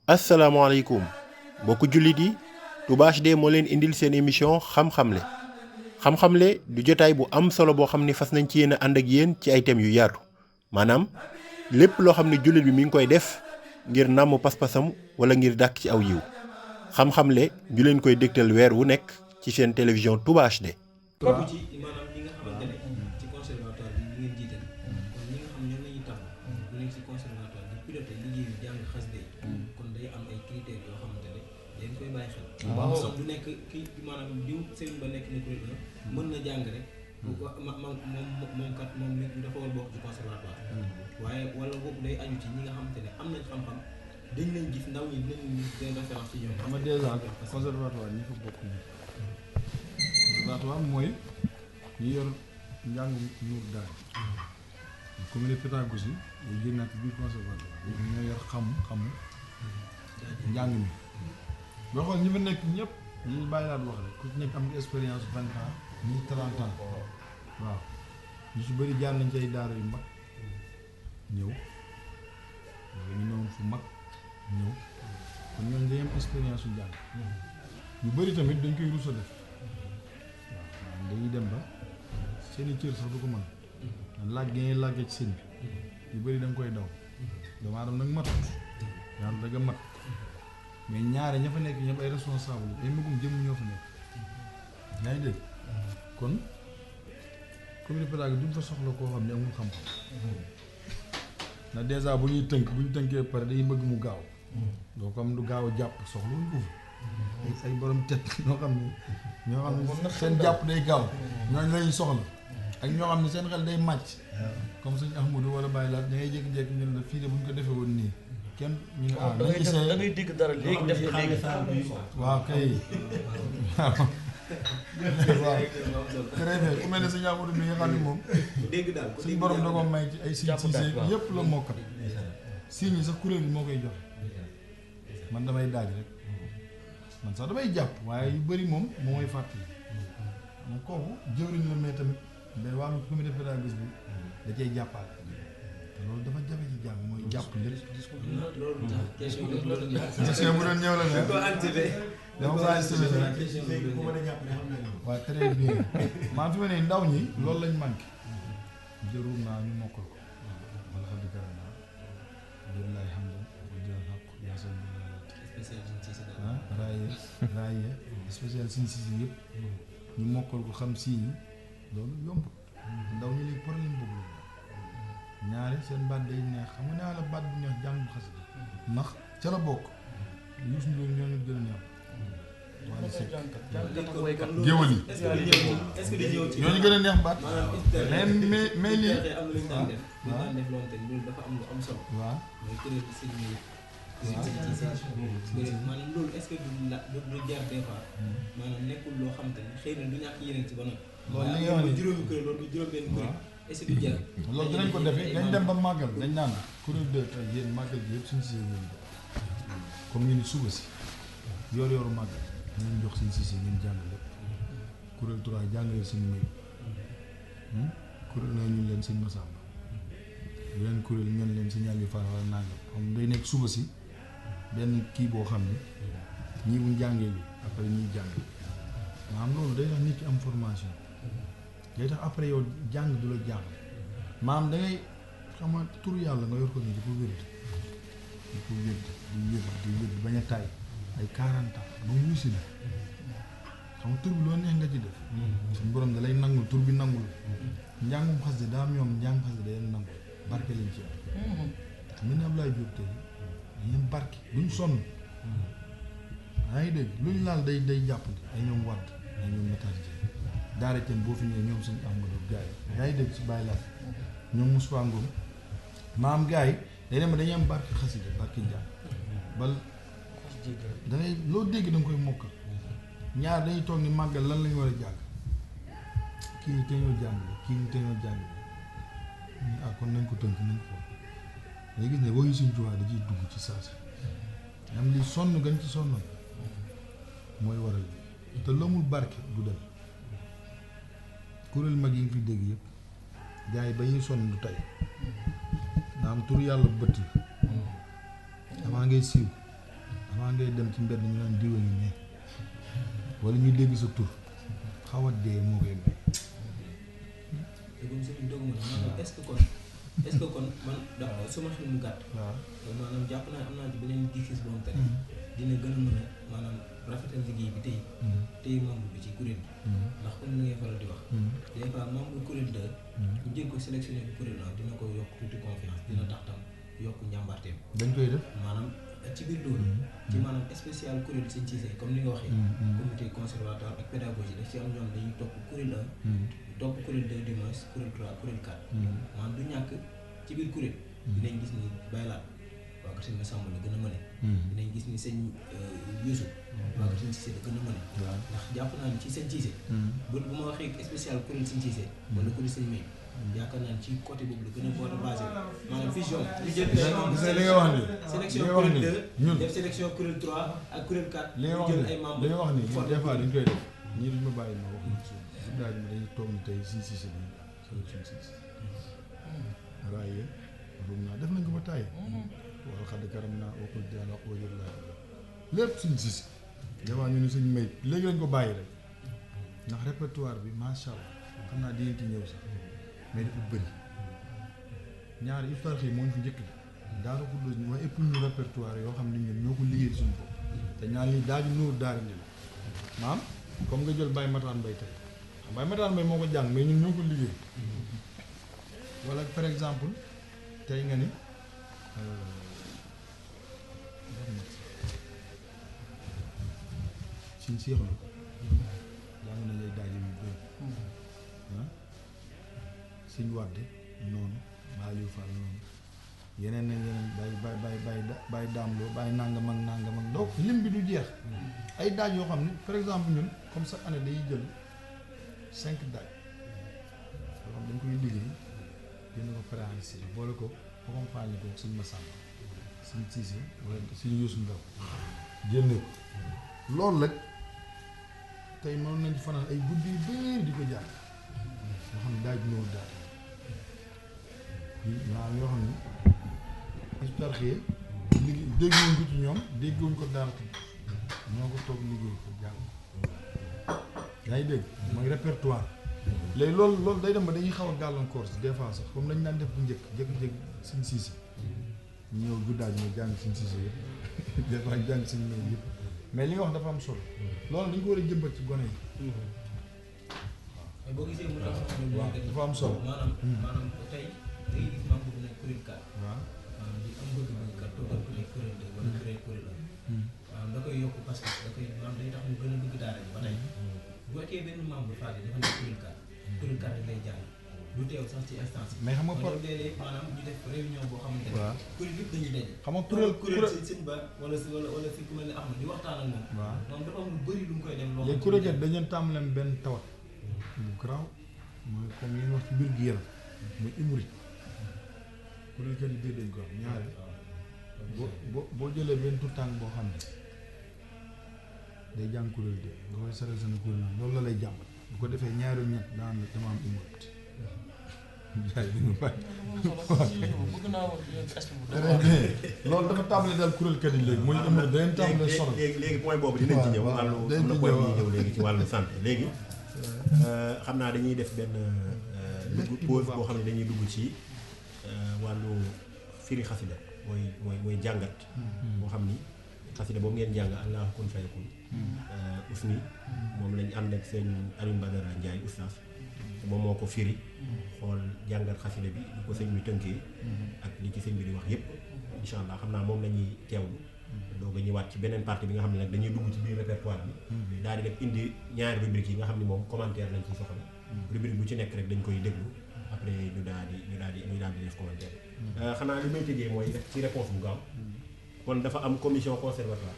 asalaamaaleykum mbokku jullit yi Touba HD moo leen indil seen émission xam-xamle xam-xamle du jotaay bu am solo boo xam ni fas nañ ci yéen a ànd ak yéen ci ay thèmes yu yaatu maanaam lépp loo xam ne jullit bi mi ngi koy def ngir nàmm pas-pasam wala ngir dàkk ci aw yiw xam-xamle ñu leen koy dégtal weer wu nekk ci seen télévision Touba HD. topp ci maanaam ñi nga xamante ne ci conservatoire bi ngeen jiital kon ñi nga xam ñoom lañuy tàmm ñu nekk ci conservatoire di piloté liggéeyu jàng xasida yi kon day am ay critères yoo xamante ne dañ koy bàyyi xel sax du nekk kii maanaam diw sëriñ ba nekk ne kuréel la mën na jàng rek moom kat moom nit dafa war bokk ci conservatoire waaye wala boobu day aju ci ñi nga xamante ne am nañ xam-xam dañ leen gis ndaw ñi dinañ gis des références ci ñoom. xam nga dèjà conservatoire ñi fa bokk nii conservatoire mooy ñi yor njàngum nuur daal communauté pédagogique yi génnaat ci biir conservatoire ñoo yor xam-xam njàng mi boo xool ñi fa nekk ñëpp ñi bàyyi laa wax rek ku ci nekk am nga expérience 20 ans ñi 30 ans waaw ñu ci bëri jaar nañ ci ay daara yu mag ñëw ñu ñëwoon fu mag ñëw kon ñooñu dañuy am expérience yu njàng yu bëri tamit dañ koy rus a def waaw dañuy dem ba seeni cër sax du ko mën laaj gi ngay laajee ci sëñ bi yu bëri da nga koy daw doomu aadama nag matut yàlla da nga mat mais ñaare ña fa nekk ñëpp ay responsable ay magum jëmm ñoo fa nekk yaa ngi dégg kon communauté pédagogique duñ fa soxla koo xam ne amul xam-xam na dèjà bu ñu tënkee pare dañuy bëgg mu gaaw doo ko am du gaaw a jàpp soxla wuñ ko fi ay borom tet ñoo xam ne seen jàpp day gaaw ñooñu lañuy soxla ak ñoo xam ne seen xel day màcc comme suñu Ahmadou wala Baye Laat da ngay jékki-jékki ñu ne la fii de bu ñu ko defee woon nii kenn ñu ne ah dañuy essayé da ngay dégg dara léegi def ko léegi waaw kay waaw très bien ku mel ne suñu Ahmadou bi nga xam ne moom suñu borom da ko may ci ay signe yëpp la mokkal signes yi sax kuréel bi moo koy joxe man damay daaj rek man sax damay jàpp waaye yu bëri moom moo may fàttali moom kooku jëwriñ la mais tamit day wàllu comité pédagogique bi da cay jàppaale te loolu dafa jafe ci jàng mooy jàpp lépp. question bu doon ñëw la ne dama ko anticiper waaw très bien maa fi ma ne ndaw ñi loolu lañ manqué jërul naa ñu mokkal ko wala xam di garan naa jërlaay xam nga jël xaq yaasal raaye spécial sin si yëpp ñu mokkal ko xam si ñi loolu yomb ndaw ñi léegi problème boobu la ñaari seen baat day neex xam nga naa la baat bu neex jàng bu xas ndax ca la bokk Youssou Ndour ñoo ñu gën a neex wala Seck géwël yi ñoo ñu gën a neex baat mais lii waaw maanaam loolu est-ce que du jar des fois maanaam nekkul loo xam te ne xëy na du ñàkk yeneen ci ba noppi loolu li nga wax ni juróomi kuréel loolu du juróom-benn kuréel est-ce que du jar loolu dinañ ko defee dañ dem ba màggal dañ naan kuréel de tey yéen màggal bi yëpp suñu sisee ngeen comme ngeen ni suba si yor màggal dinañ jox suñu sisee ngeen jàng lépp kuréel 3 jàngale suñu mbéy kuréel na ñu leen suñ Masamba yeneen kuréel ngeen leen si ñàll yu faar wala nangam xam day nekk suba si benn kii boo xam ne ñii buñ jàngee bi après ñuy jàng maanaam loolu day tax nit ki am formation day tax après yow jàng du la jàng maanaam da ngay xam nga turu yàlla nga yor ko nii di ko wér di wér bañ a taay ay 40 ans ba mu wusi la xam nga tur bi loo neex nga ci def suñu borom da lay nangul tur bi nangul njàngum xas de daa am ñoom njàng xas de day nangul barke lañ ci am mel ni Abdoulaye Diop tey dañuy barke duñ sonn yaa ngi dégg luñ laal day jàppandi ay ñoom wadd ay ñoom métage daara teen boo fi ñëwee ñoom suñu Amadou gars yi yaa ngi dégg si bàyyi laat ñoom Moussa Ngom maam gars yi day dem dañuy am barke xasida barke njàng bal dangay loo dégg da nga koy mokkal ñaar dañuy toog ni màggal lan lañu war a jàng kii ni te ñoo jàng kii ni te ñoo jàng ah kon nañ ko tënk nañ ko day gis ne boo yi suñ tuwaa da ciy dugg ci saa si am li sonn gën ci sonnoon mooy waral te lomul barke du dem kuréel mag yi nga fi dégg yëpp gars yi ba ñuy sonn du tey naa am tur yàlla bëtt la damaa ngay siiw avant ngay dem ci mbedd ñu naan diwa ngi ne wala ñuy dégg sa tur xaw a dee moo koy may. te comme sëñ bi doog ma maanaam est-ce que kon man da suma xel mu gàtt. waaw maanaam jàpp naa am naa ci beneen gis-gis boo xam te ne dina gën a mën a maanaam rafetal liggéey bi tey membre bi ci kuréel bi. ndax comme ni ngay faral di wax. des fois membre kuréel 2 ñu jël ko sélectionné bu kuréel 1 dina ko yokk tuuti confiance dina tax tam yokk njàmbaarteem. dañ koy def maanaam ci biir loolu. ci maanaam spécial kuréel Sëñ Cissé comme ni nga waxee. comité conservatoire ak pédagogie daf ci am ñoom dañuy topp kuréel 1. topp kuréel 2 du moins kuréel 3 kuréel 4. maanaam du ñàkk ci biir kuréel. dinañ gis ni baylaat waa ko sëñ Massamba la gën a mëne. dinañ gis ni sëñ Youssou. waa ko sëñ Cissé la gën a mëne. ndax jàpp naa ni ci Sëñ Cissé. bu ma waxee spécial kuréel Sëñ Cissé. wala kuréel Sëñ May. yaakaar naa ni ci côté boobu la gën a boole basé maanaam vision. li jël li nga wax nii sélection kuréel 2 ñun def sélection kuréel 3 ak kuréel 4. li nga wax nii li nga wax nii des fois dañ koy def ñii duñ ma bàyyi ma wax na suuf su daal ma dañuy toog ni tey Sëñ Cissé bi sélection Sëñ Cissé raaye rum naa def nañ ko ba tàyyi wala xadd karam naa wakul diaan wax wajur laa lépp Sëñ Cissé des fois ñu ne Sëñ May léegi lañ ko bàyyi rek ndax répertoire bi macha allah xam naa di ci ñëw sax mais dafa bëri ñaari histoire yi moo ñu fi njëkk daara ko dos ñu waaye ëpp ñu répertoire yoo xam ne ñun ñoo ko liggéey suñu bopp te ñaar ñi daaju nuur daara ni la maam comme nga jël Baye Mataan Mbaye tey xam Baye Mataan Mbaye moo ko jàng mais ñun ñoo ko liggéey wala par exemple tey nga ni suñ seexlu jàng nañ lay daaju yu bëri suñ wàdde noonu Aliou Fall noonu yeneen na yeneen bay daamloo bàyyi nangam ak nangam ak donc lim bi du jeex ay daaj yoo xam ne par exemple ñun comme chaque année day jël 5 daaj yoo xam dañ koy liggéey dina ko préenregistré boole ko accompagné ko suñ Massamba suñ Cissé wala suñ Youssou Ndaw génne ko loolu nag tey mën nañ fanaan ay guddi yu bëri di ko jàng nga xam ne daaj ñëw daal maanaam yoo xam ne histoire xëy liggéey dégguwuñ ko ci ñoom dégguwuñ ko dara ñoo ko toog liggéey ko jàng yaa ngi dégg mooy répertoire léegi loolu day dem ba dañuy xaw a gàllankoor si des fois sax comme lañ daan def bu njëkk jékki-jékki Sëñ Cissé ñu ñëw guddaaj ñu jàng Sëñ Cissé yëpp des fois jàng Sëñ May yëpp mais li nga wax dafa am solo loolu dañ ko war a jëmbat ci gone yi boo gisee mu tax waaw dafa am solo maanaam tey day gis membre bu nekk kuréel 4 waaw di am bëgg-bëgg kat toogal ku nekk kuréel 2 wala kuréel 1 waaw da koy yokk parce que da koy maanaam day tax mu gën a bëgg daara ji ba tey bu fekkee benn membre Fatick dafa nekk kuréel 4 kuréel 4 rek lay jàng du teew sax ci instance mais xam nga par léeg-léeg maanaam ñu def réunion boo xamante ne waaw kuréel yëpp dañuy daje xam nga kuréel sëñ ba wala si ku mel ne am na di waxtaan ak moom waaw donc dafa am lu bëri lu mu koy dem loo léegi kuréel kat dañu tàmbalee benn tawat bu garaaw mooy comme yéen wax ci mbir gi yaram muy hémorroïde kuréel kat yi dégg dañ ko wax ñaare boo jëlee benn tout tànk boo xam ne day jàng kuréel de nga koy saral seen kuréel loolu la lay jàmbat bu ko defee ñaari ñett daan la dama am hémorroïde jaay bi ñu bàyyi loolu dafa tàmbali daal kuréel kat yi léegi muy hémorroïde dañu tàmbali sonal léegi point boobu dinañ ci ñëw wàllu am na point bu ñuy ñëw léegi ci wàllu santé léegi xam naa dañuy def benn pause boo xam ne dañuy dugg ci wàllu firi xasida mooy jàngat boo xam ni xasida boobu ngeen jàng allah kun fayakun usni moom lañ ànd ak seen Alioune Badara Ndiaye oustaz moom moo ko firi xool jàngat xasida bi li ko sëñ bi tënkee ak li ci sëñ bi di wax yépp incha allah xam naa moom la ñuy teewlu doog a ñëwaat ci beneen partie bi nga xam ne nag dañuy dugg ci biir répertoire bi daal di def indi ñaari rubrique yi nga xam ne moom commentaire lañ ciy soxla rubrique bu ci nekk rek dañ koy déglu après ñu daal di def commentaire xanaa li may tëjee mooy def ci réponse bu gaaw kon dafa am commission conservatoire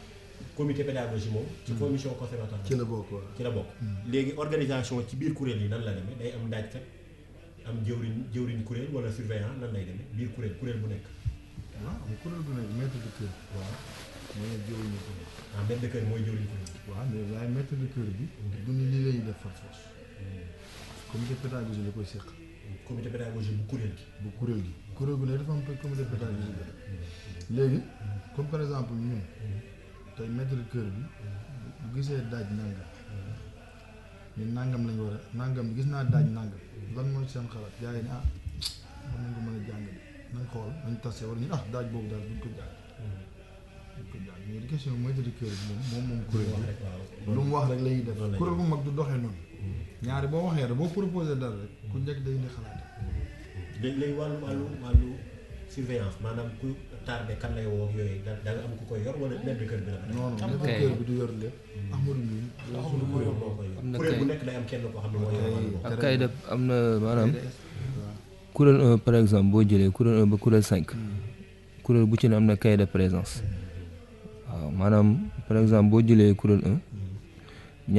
comité pédagogie moom ci commission conservatoire ci la bokk ci la bokk léegi organisation ci biir kuréel yi nan la demee day am daajkat am jëwriñ kuréel wala surveillant nan lay demee biir kuréel bu nekk waaw am kuréel bu nekk maître de cœur waaw mooy jëwriñu kuréel maître de cœur mooy jëwriñ kuréel waaw mais waaye maître de cœur bi du ni lii lañuy def par force comité pédagogie la koy séq comité pédagogie bu kuréel gi kuréel gu ne dafa am comité pédagogie bi léegi comme par exemple ñun tey maître de chœur bi bu gisee daaj nangam ni nangam lañ war a nangam gis naa daaj nangam lan mooy seen xalaat gars yi ne war nañ ko mën a jàng nañ xool nañ tase wala ñu daaj boobu daal buñ ko jàng mais di question maître de chœur bi moom kuréel bi lu mu wax rek la ñuy def kuréel bu mag du doxee noonu ñaari boo waxee rek boo proposé dara rek ku njëkk day indi xalaat léegi wàllu surveillance maanaam ku tardé kan lay woo ak yooyu da nga am ku koy yor wala maître de chœur bi la non maître de chœur bi du yor lépp Ahmadou Ndoye suñu kuréel moo koy yor kuréel bu nekk day am kenn koo xam ne moo yor ak kay def am na maanaam kuréel 1 par exemple boo jëlee kuréel 1 ba kuréel 5 kuréel bu ci ne am na cahier de présence waaw maanaam par exemple boo jëlee kuréel 1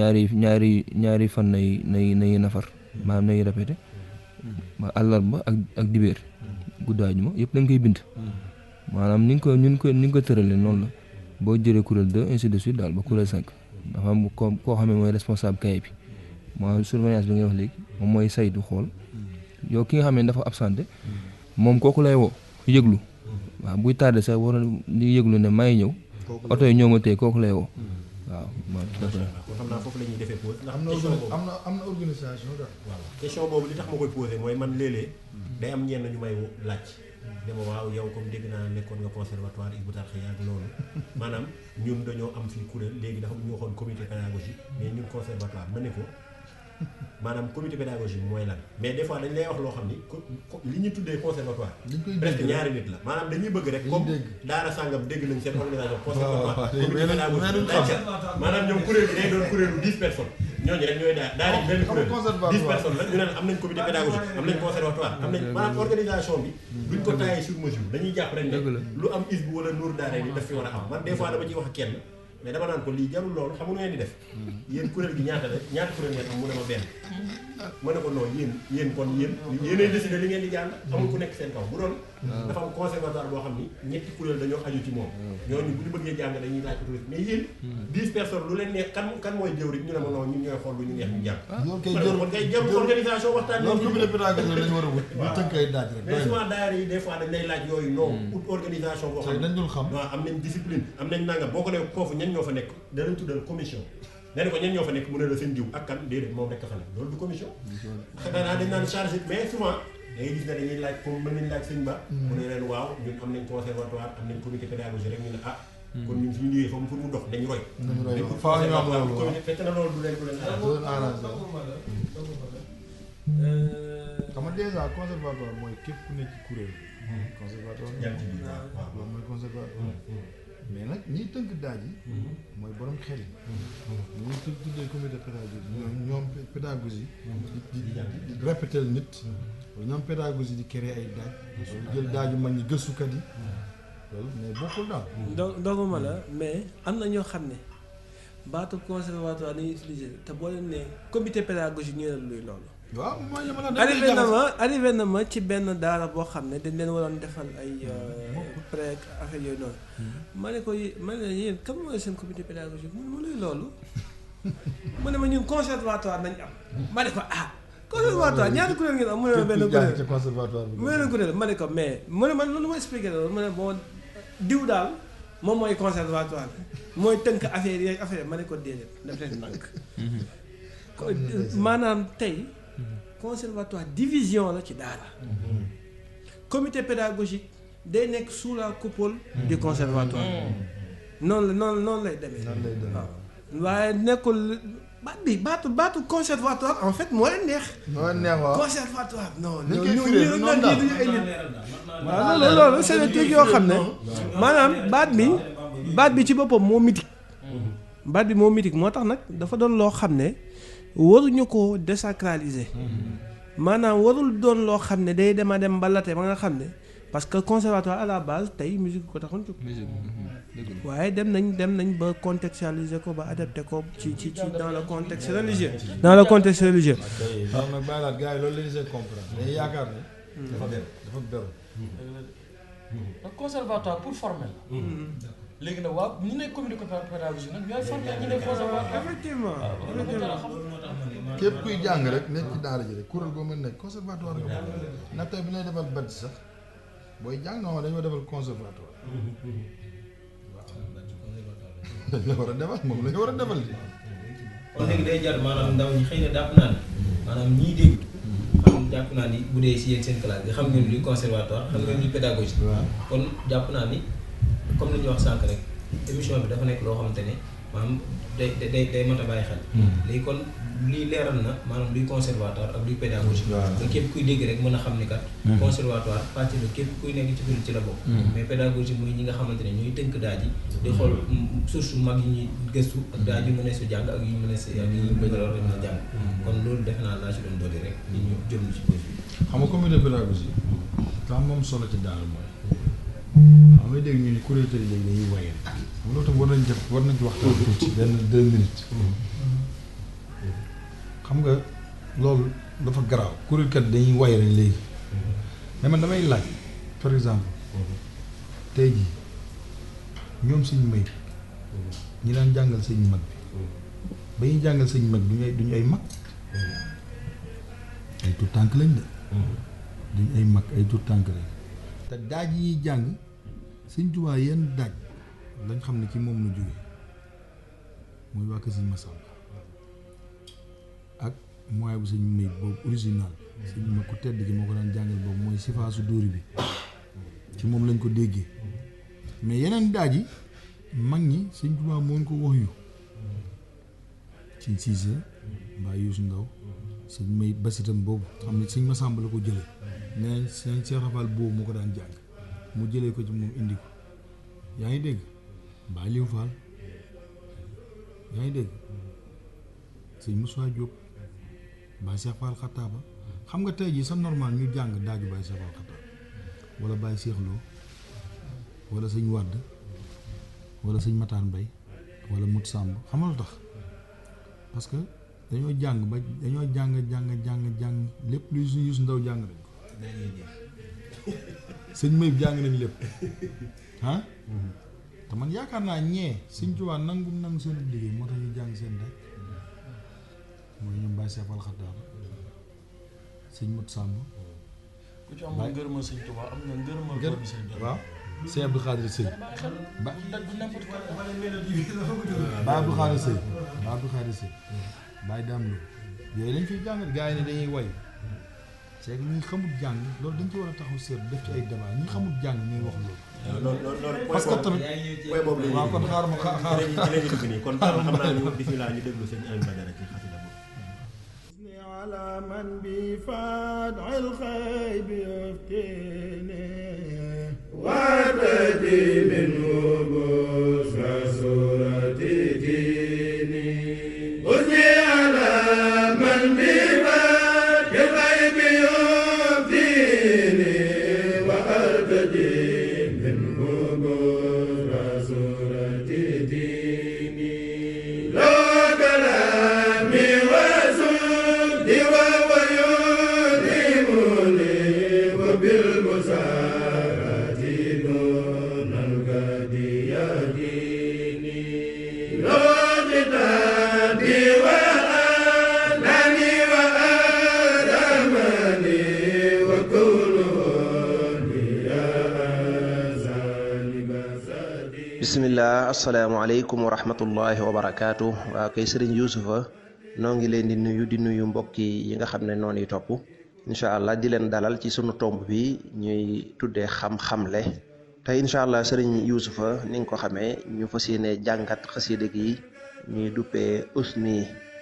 ñaari fan nay nafar maanaam nay répété ma àllarba ak dibéer guddaaju ma yëpp dañ koy bind maanaam ni nga ko tëralee noonu la boo jëlee kuréel 2 ainsi de suite daal ba kuréel 5 dafa am koo xam ne mooy responsable cahier bi mooy surveillance bi ngay wax léegi moom mooy saytu xool yow ki nga xam ne dafa absenté moom kooku lay woo yëglu waaw buy tardé sax war di yëglu ne may ñëw oto yi ñoo ma tey kooku lay woo waaw xam naa foofu la ñuy defee pause ndax am na organisation daal waaw question boobu li tax ma koy posé mooy man léeg-léeg day am ñenn ñu may laaj ne ma waaw yow comme dégg naa nekkoon nga conservatoire Hizbut Tarqiyyah ak loolu maanaam ñun dañoo am fii kuréel léegi dafa ñu waxoon comité pédagogique mais ñun conservatoire ma ne ko maanaam comité pédagogique mooy lan mais des fois dañ lay wax loo xam ni li ñu tuddee conservatoire presque ñaari nit la maanaam dañuy bëgg rek comme daara sàngam dégg nañ seen organisation conservatoire comité pédagogique maanaam ñoom kuréel bi day doon kuréelu 10 personnes ñooñu rek ñooy daara benn kuréel 10 personnes la ñu naan am nañ comité pédagogique am nañ conservatoire am nañ maanaam organisation bi duñ ko taillé sur mesure dañuy jàpp rek ne lu am Hizbut wala Nour daara ni daf fi war a am man des fois dama ciy wax ak kenn mais dama naan ko lii jarul loolu xam nga ngeen di def yéen kuréel gi ñaata kuréel ngeen am mu ne ma benn ma ne ko non yéen kon yéenay décider li ngeen di jàng amul ku nekk seen kaw bu doon dafa am conservatoire boo xam ni ñetti kuréel dañoo aju ci moom ñooñu bu ñu bëggee jàng dañuy laaj autorité mais yéen 10 personnes lu leen neex kan mooy jëw rek ñu ne ma non ñun ñooy xool lu ñu neex ñu jàng kon kay jarul organisation waxtaan loolu comité pédagogique lañu war a wut ñu tënk ay daaj rek mais souvent daara yi des fois dañ lay laaj yooyu non ut organisation boo xam dañ dul xam waaw am nañ discipline am nañ nangam boo ko ne foofu ñan ñoo fa nekk danañ tuddal commission nee na ko ñan ñoo fa nekk mu ne la seen diw ak kan déedéet moom rekk fa nekk loolu du commission xanaa dañ naan chargé mais souvent da ngay gis ne dañuy laaj comme mën nañ laaj sëñ ba mu ne leen waaw ñun am nañ conservatoire am nañ comité pédagogique rek ñu ne kon ñun suñu liggéey foofu pour mu dox dañu roy faaw ñu am loolu comité fekk na loolu du leen xam nga déjà conservatoire mooy képp ku nekk ci kuréel conservatoire loolu mooy conservatoire mais nag ñiy tënk daaj yi mooy borom xel yi ñu ngi tuddee comité pédagogique ñoom pédagogie di répéter nit wala ñoom pédagogie di créer ay daaj wala jël daaju mag ñi gëstukat yi loolu mais bokkul daal donc dooguma la mais am na ñoo xam ne baatu conservatoire dañuy utiliser te boo leen ne comité pédagogique ñu ne luy loolu waaw mooy arrivé na ma ci benn daara boo xam ne dañ leen waroon defal ay pré affaire yooyu noonu ma ne ko yéen kan mooy seen comité pédagogique mu luy loolu mu ne ma ñun conservatoire nañ am ma ne ko conservatoire ñaari kuréel ngeen am mu ne ma benn kuréel ma ne ko mais mu ne man loolu ma expliqué loolu mu ne bon diw daal moom mooy conservatoire mooy tënk affaire yi affaire ma ne ko déedéet daf leen nànk maanaam tey conservatoire division la ci daara comité pédagogique day nekk sous la coupole du conservatoire noonu lay demee waaw waaye nekkul baatu conservatoire en fait moo leen neex waaw conservatoire non ñu ay nit waaw loolu c'est des trucs yoo xam ne maanaam baat bi ci boppam moo mythique baat bi moo mythique moo tax nag dafa doon loo xam ne waruñu ko désacraliser maanaam warul doon loo xam ne day dem mbalate ba nga xam ne parce que conservatoire à la base tey musique ko taxoon jóg waaye dem nañ ba contextualiser ko ba adapté ko ci dans le contexte religieux waaw nag bàyyi laat gars yi loolu lañu see comprendre dañuy yaakaar ne dafa beru conservatoire pour former la léegi nag waaw ñu ne comité pédagogique nag ñooy formé ñu ne conservatoire effectivement képp kuy jàng rek nekk ci daara ji rek kuréel boo mën nekk conservatoire nga nag tey bi lay defal badge sax booy jàng non dañoo defal conservatoire la war a defal moom la ñu war a defal di. kon léegi day jar maanaam ndaw ñi xëy na jàpp naa ni maanaam ñii dégg xam jàpp naa ni bu dee si yéen seen classe bi xam ngeen luy conservatoire xam ngeen luy pédagogie. kon jàpp naa ni comme li ñu wax sànq rek émission bi dafa nekk loo xamante ne maanaam day mat a bàyyi xel. léegi kon lii leeral na maanaam luy conservatoire ak luy pédagogie. ba képp kuy dégg rek mën a xam ni kat. conservatoire pàcc la képp kuy nekk ci biir ci la bokk. mais pédagogie mooy ñi nga xamante ne ñooy tënk daaj yi di xool source mag yi ñuy gëstu ak daaj yu mën a su jàng ak yu mën a si ak yu mën a jàng. kon loolu defe naa laa ci doon doole rek li ñu jëm ci biir. xam nga comité pédagogie dafa moom solo ci daara mooy xam nga dégg ñu ni kuréel yi léegi dañuy wayal xam nga loolu tam war nañ ci waxtaan tuuti benn 2 minutes xam nga loolu dafa garaaw kuréelkat dañuy wayal léegi mais man damay laaj par exemple tey jii ñoom sëñ may ñi daan jàngal sëñ mag bi ba ñuy jàngal sëñ mag duñu ay mag ay tout tànk lañ de duñ ay mag ay tout tànk lañ te daaj yi jàng sëñ Tuubaa yenn daaj lañ xam ne ci moom la jógee mooy waa kër sëñ Masamba ak mooy bu sëñ may boobu original sëñ ma ku tedd gi moo ko daan jàngal boobu mooy sifaasu dóori bi ci moom lañ ko déggee mais yeneen daaj yi mag ñi sëñ Tuubaa moo ko wax yu sëñ Siise mbaa Yuusu Ndaw sëñ may basitam boobu xam ne sëñ Masamba la ko jëlee nee sëñ Cheikh Rafal boobu moo ko daan jàng mu jëlee ko ci moom indi ko yaa ngi dégg mbaa Liw Faal yaa ngi dégg sëñ Moussa Diop Baye Cheikh Fall Xataaba xam nga tey jii sa normal ñu jàng daaju Baye Cheikh Fall Xataaba wala Baye Cheikh Lo wala sëñ Wadd wala sëñ Matar Mbay wala Mut Samb xam nga lu tax parce que dañoo jàng ba dañoo jàng lépp luy suñu Yuusu Ndaw jàng nañ ko sëñ May jàng nañ lépp ah te man yaakaar naa ñee sëñ Tuubaa nangu seen liggéey moo tax ñu jàng seen daj mooy ñoom Baye Cheikh Fall Xataaba sëñ Mut Samb ku ci amul ngërëmal sëñ Tuubaa am na ngërëmal gër waaw sëñ Abdou Khadir Sëy ba Abdou Khadir Sëy Baye Dame Lo yooyu lañ fiy jàngal gars yi ne dañuy way c'est que ñi xamul jàng loolu dañ ci war a taxaw seet def ci ay débat ñi xamul jàng ñuy wax loolu parce que tamit waaw kon xaaral ma xaaral ci lañu dugg nii kon xam naa ñu bismillah ñu déglu sëñ Alioune Badara ci xasida boobu على من بفادع الخيب يفتيني وارتدي منه بشرى سورة ديني أثني على من بفادع الخيب يفتيني وارتدي منه بشرى سورة ديني لو كلامي وسودي وهو يلهمني وبالمسارات دون الغدي يهديني لو كتابي وأنني وأدمني وكونه لي ذلك سدي bismillah asalaamaaleykum wa rahmatullahi wa barakaatu waa kay sëriñ Yuusufa noo ngi leen di nuyu mbokki yi nga xam ne noonu yi topp incha allah di leen dalal ci sunu tomb bi ñuy tuddee xam-xamle tey incha allah sëriñ Yuusufa ni nga ko xamee ñu fas yéene jàngat xasida gi ñuy duppee usni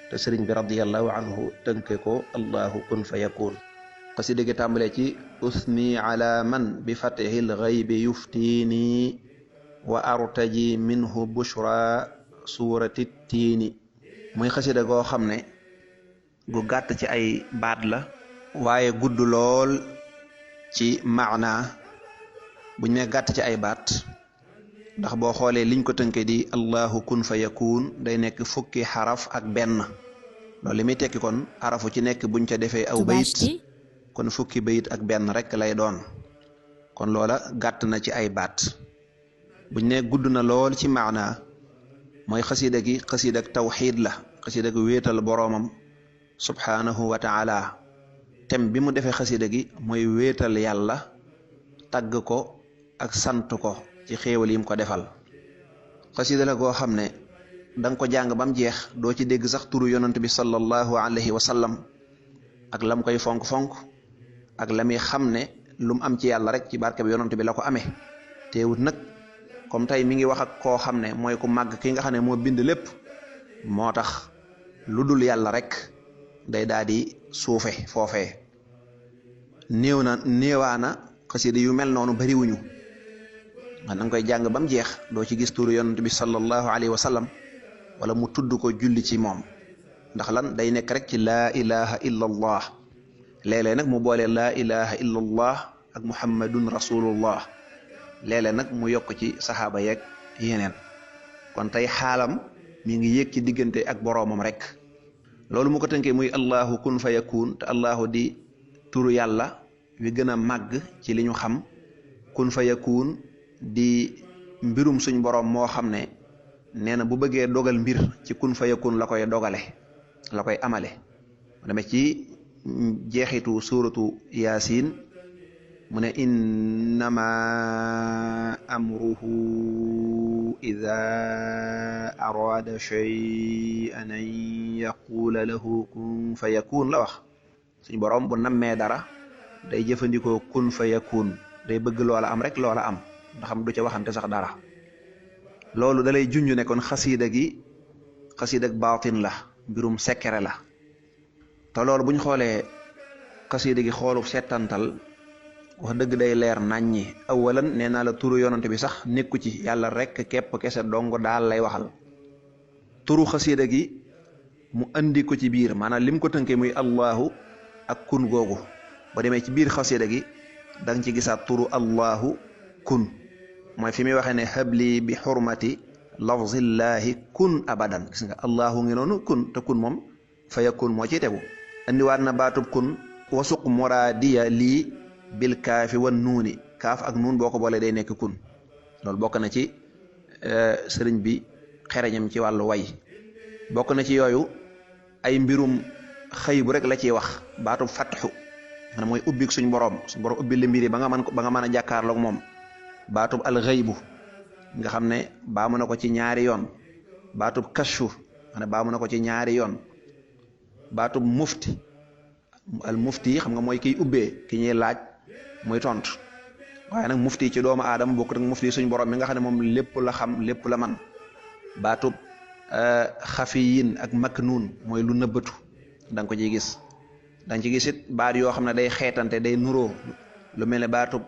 te sëriñ bi radiyallahu anhu tënke ko allahu kun fa yakun xasida gi tàmbalee ci usni ala man bi fatihil ghaybi yuftini wa artaji minhu bushra suurati tiini muy xasida goo xam ne gu gàtt ci ay baat la waaye gudd lool ci maana buñ ne gàtt ci ay baat ndax boo xoolee liñ ko tënke di allahu kun fa yakun day nekk fukki xaraf ak benn loolu li muy tekki kon xarafu ci nekk buñ ca defee aw bayit kon fukki bayit ak benn rek lay doon kon loola gàtt na ci ay baat buñ ne gudd na lool ci maana mooy xasida gi xasida ak tawxiid la xasida gi wéetal boroomam subhaanahu wa taala tem bi mu defee xasida gi mooy wéetal yàlla tagg ko ak sant ko ci xéewal yim ko defal xasida la goo xam ne da nga ko jàng ba mu jeex doo ci dégg sax turu yonant bi sallallahu alayhi wa sallam ak lam koy fonk-fonk ak la muy xam ne lu mu am ci yàlla rek ci barke bi yonant bi la ko amee teewut nag comme tey mi ngi wax ak koo xam ne mooy ku màgg ki nga xam ne moo bind lépp moo tax lu dul yàlla rek day daal di suufe foofee néewaana xasida yu mel noonu bariwuñu nga nga koy jàng ba mu jeex doo ci gis turu yonant bi sallallahu alayhi wa sallam wala mu tudd ko julli ci moom ndax lan day nekk rek ci laa ilaha illa allah léeg-léeg nag mu boole laa ilaha illa allah ak muhammadun rasulullah léeg-léeg nag mu yokk ci saxaaba yeeg yeneen kon tey xaalam mi ngi yéeg ci diggante ak boroomam rek loolu mu ko tënkee muy allahu kun fa yakun te allahu di turu yàlla wi gën a màgg ci li ñu xam kun fa yakun di mbirum suñ boroom moo xam ne nee na bu bëggee dogal mbir ci kun fa yakun la koy dogale la koy amale dama ci jeexitu suuratu yaasin mu ne innama amruhu ida arada shay'an an yaqula lahu kun fa yakun la wax suñ boroom bu nammee dara day jëfandikoo kun fa yakun day bëgg loola am rek loola am ndax am du ca waxante sax dara loolu dalay junj ne kon xasiida gi xasiida ak baatin la mbirum sekkere la te loolu buñ xoolee xasiida gi xoolu settantal wax dëgg day leer naññi awalan nee naa la turu yonante bi sax nekku ci yàlla rek képp kese dong daal lay waxal turu xasiida gi mu andi ko ci biir maanaam lim ko tënkee muy allahu ak kun googu ba demee ci biir xasiida gi da nga ci gisaat turu allahu kun mooy fi muy waxee ne habli bi xurmati lafzillahi kun abadan gis nga allahu ngi noonu kun te kun moom fa yakun moo ciy tegu andiwaat na baatub kun wasuq muraadiya lii bil kaafi wan nuuni kaaf ak nuun boo ko boolee day nekk kun loolu bokk na ci sëriñ bi xereñam ci wàllu way bokk na ci yooyu ay mbirum xëy bu rek la ciy wax baatub fatxu maanaam mooy ubbik suñ borom ubbi li mbiri ba nga mën a jàkkaarloog moom baatub alxaybu nga xam ne baamu na ko ci ñaari yoon baatub kashfu maanaam baamu na ko ci ñaari yoon baatub mufti al mufti xam nga mooy kiy ubbee ki ñuy laaj muy tontu waaye nag mufti ci doomu aadama bokk nag mufti suñ borom mi nga xam ne moom lépp la xam lépp la man baatub xafiyin ak maknuun mooy lu nëbbatu da nga ko ciy gis da nga ci gis it baat yoo xam ne day xeetante day nuroo lu mel ne baatub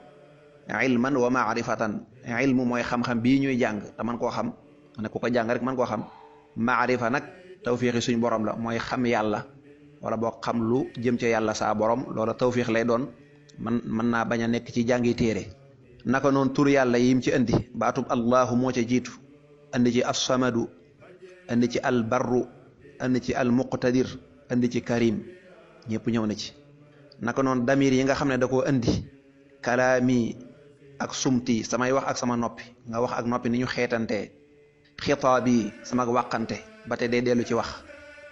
ilman wa maarifatan ilmu mooy xam-xam bii ñuy jàng te man koo xam ne ku ko jàng rek man koo xam maarifa nag tawfiixi suñ borom la mooy xam yàlla wala boo xam lu jëm ca yàlla saa borom loola tawfiix lay doon mën naa bañ a nekk ci jàngi téere naka noonu tur yàlla yim ci andi baatub allahu moo ca jiitu andi ci assamadu andi ci albarru andi ci almuqtadir andi ci karim ñëpp ñëw na ci naka noonu damir yi nga xam ne da koo andi kalaami ak sumti samay wax ak sama noppi nga wax ak noppi ni ñu xeetantee xitaab yi sama wàqante ba te day dellu ci wax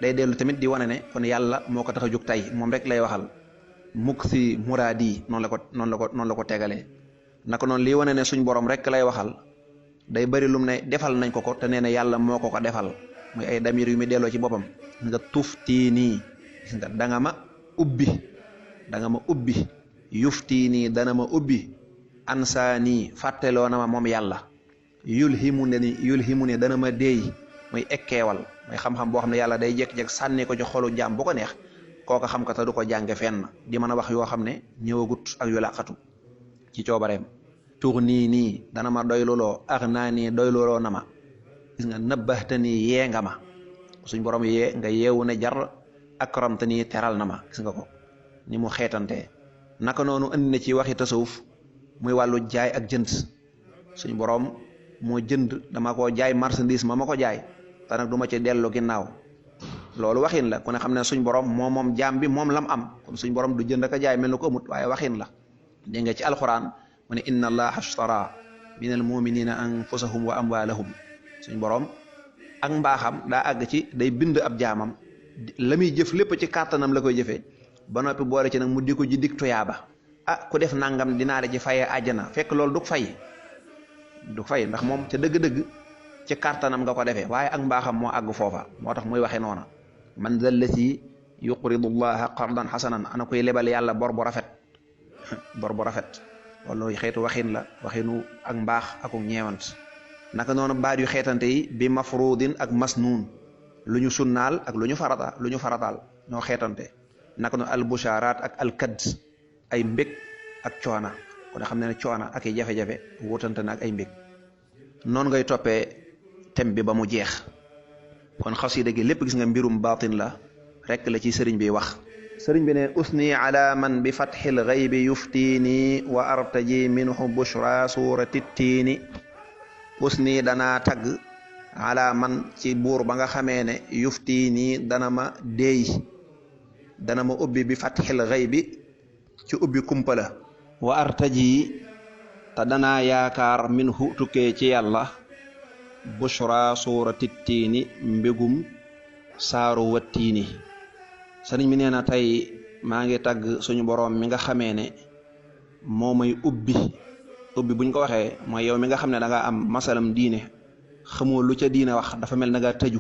day dellu tamit di wane ne kon yàlla moo ko tax a jóg tey moom rek lay waxal mukk si muraadi noonu la ko tegalee naka noonu lii wane ne suñ borom rek lay waxal day bari lum ne defal nañ ko te nee na yàlla moo ko defal muy ay damir yu muy delloo ci boppam nga tuftii nii gis nga da nga ma ubbi yuftii nii dana ma ubbi ansaanii fàtteloo na ma moom yàlla yulhimu ne dana ma déey muy ekkeewal mooy xam-xam boo xam ne yàlla day jekk-jekk sànni ko ci xolu jaam bu ko neex kooka xam ko te du ko jànge fenn di mën a wax yoo xam ne ñëwagut ak yu làqatu ci coobareem tur nii dana ma doyluloo ak naa nii doyluloo na ma gis nga nëbbaxte nii yee nga ma suñ borom yee nga yeewu ne jar akramte nii teral na ma gis nga ko ni mu xeetantee naka noonu andi na ci waxi tasawuf muy wàllu jaay ak jënd suñ borom moo jënd dama ko jaay marchandise ma ko jaay te nag du ma ci dellu ginnaaw loolu waxin la ku ne xam ne suñ borom moom jaam bi moom lam am kon suñ borom du jënd ak jaay mel na ko amut waaye waxin la dégg nga ci alquran mu ne inna allaha ashtara min al muminina anfusahum wa amwalahum suñ borom ak mbaaxam daa àgg ci day bind ab jaamam la muy jëf lépp ci kàttanam la koy jëfee ba noppi boole ci nag mu di ko ji dig tuyaaba ku def nangam dinaa la ci fayee àjjana fekk loolu du fay ndax moom ca dëgg-dëgg ci kartanam nga ko defee waaye ak mbaaxam moo àgg foofa moo tax muy waxee noona man dal lati yuqridu llaha qardan xasanan ana koy lebal yàlla bor bu rafet bor bu rafet loolu xeetu waxin la waxinu ak mbaax aku ñeewant naka noonu baat yu xeetante yi bi mafrudin ak masnuun lu ñu sunnaal ak lu ñu farataal ñoo xeetante naka noonu al busharaat ak al kadd ay mbég ak coona kon xam ne ne coona ak i jafe-jafe wutante na ak ay mbég noonu ngay toppee thème bi ba mu jeex kon xasida gi lépp gis nga mbirum baatin la rekk la ci sëriñ bi wax sëriñ bi ne usni ala man bi fatxil xaybi yuftiini wa artaji minhu bushra surati tiini usni danaa tagg ala man ci buur ba nga xamee ne yuftiini dana ma déey dana ma ubbi bi fatxil xaybi ci ubbi kumpa la wa artaji te danaa yaakaar minhu tukkee ci yàlla bushra surati tiini mbégum saaru wattiini sëriñ bi nee na tey maa ngi tagg suñu boroom mi nga xamee ne moo may ubbi buñ ko waxee mooy yow mi nga xam ne da nga am masalam diine xamoo lu ca diine wax dafa mel na nga tëju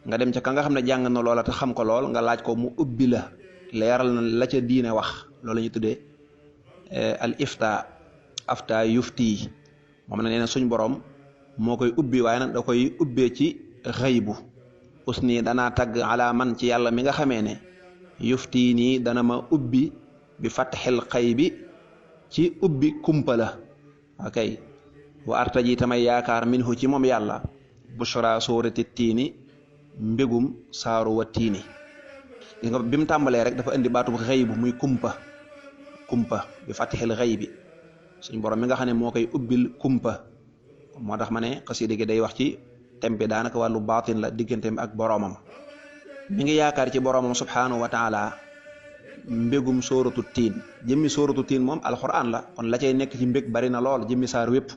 nga dem ca ka nga xam ne jàng na loola te xam ko lool nga laaj ko mu ubbi la leeral na la ca diine wax loolu la ñuy tuddee al afta yufti moom na nee na suñu boroom moo koy ubbi waaye nag da koy ubbee ci xëybu usni danaa tagg ala man ci yàlla mi nga xamee ne yuftii nii dana ma ubbi bi fatxil xay bi ci ubbi kumpa la ok wa artaji tamay yaakaar minhu ci moom yàlla bushra suurati tiini mbégum saaru wa tiini gis nga bi mu tàmbalee rek dafa indi baatub xëy bu muy kumpa bi fatxil xay bi suñ borom mi nga xam ne moo koy ubbil kumpa moo tax ma ne xasida gi day wax ci tempe daanaka wàllu baatin la digganteem ak boroomam mi ngi yaakaar ci boroomam subhanahu wa taala mbégum sóoratu tiin jëmmi sóoratu tiin moom alquran la kon la cay nekk ci mbég bari na lool jëmmi saar wépp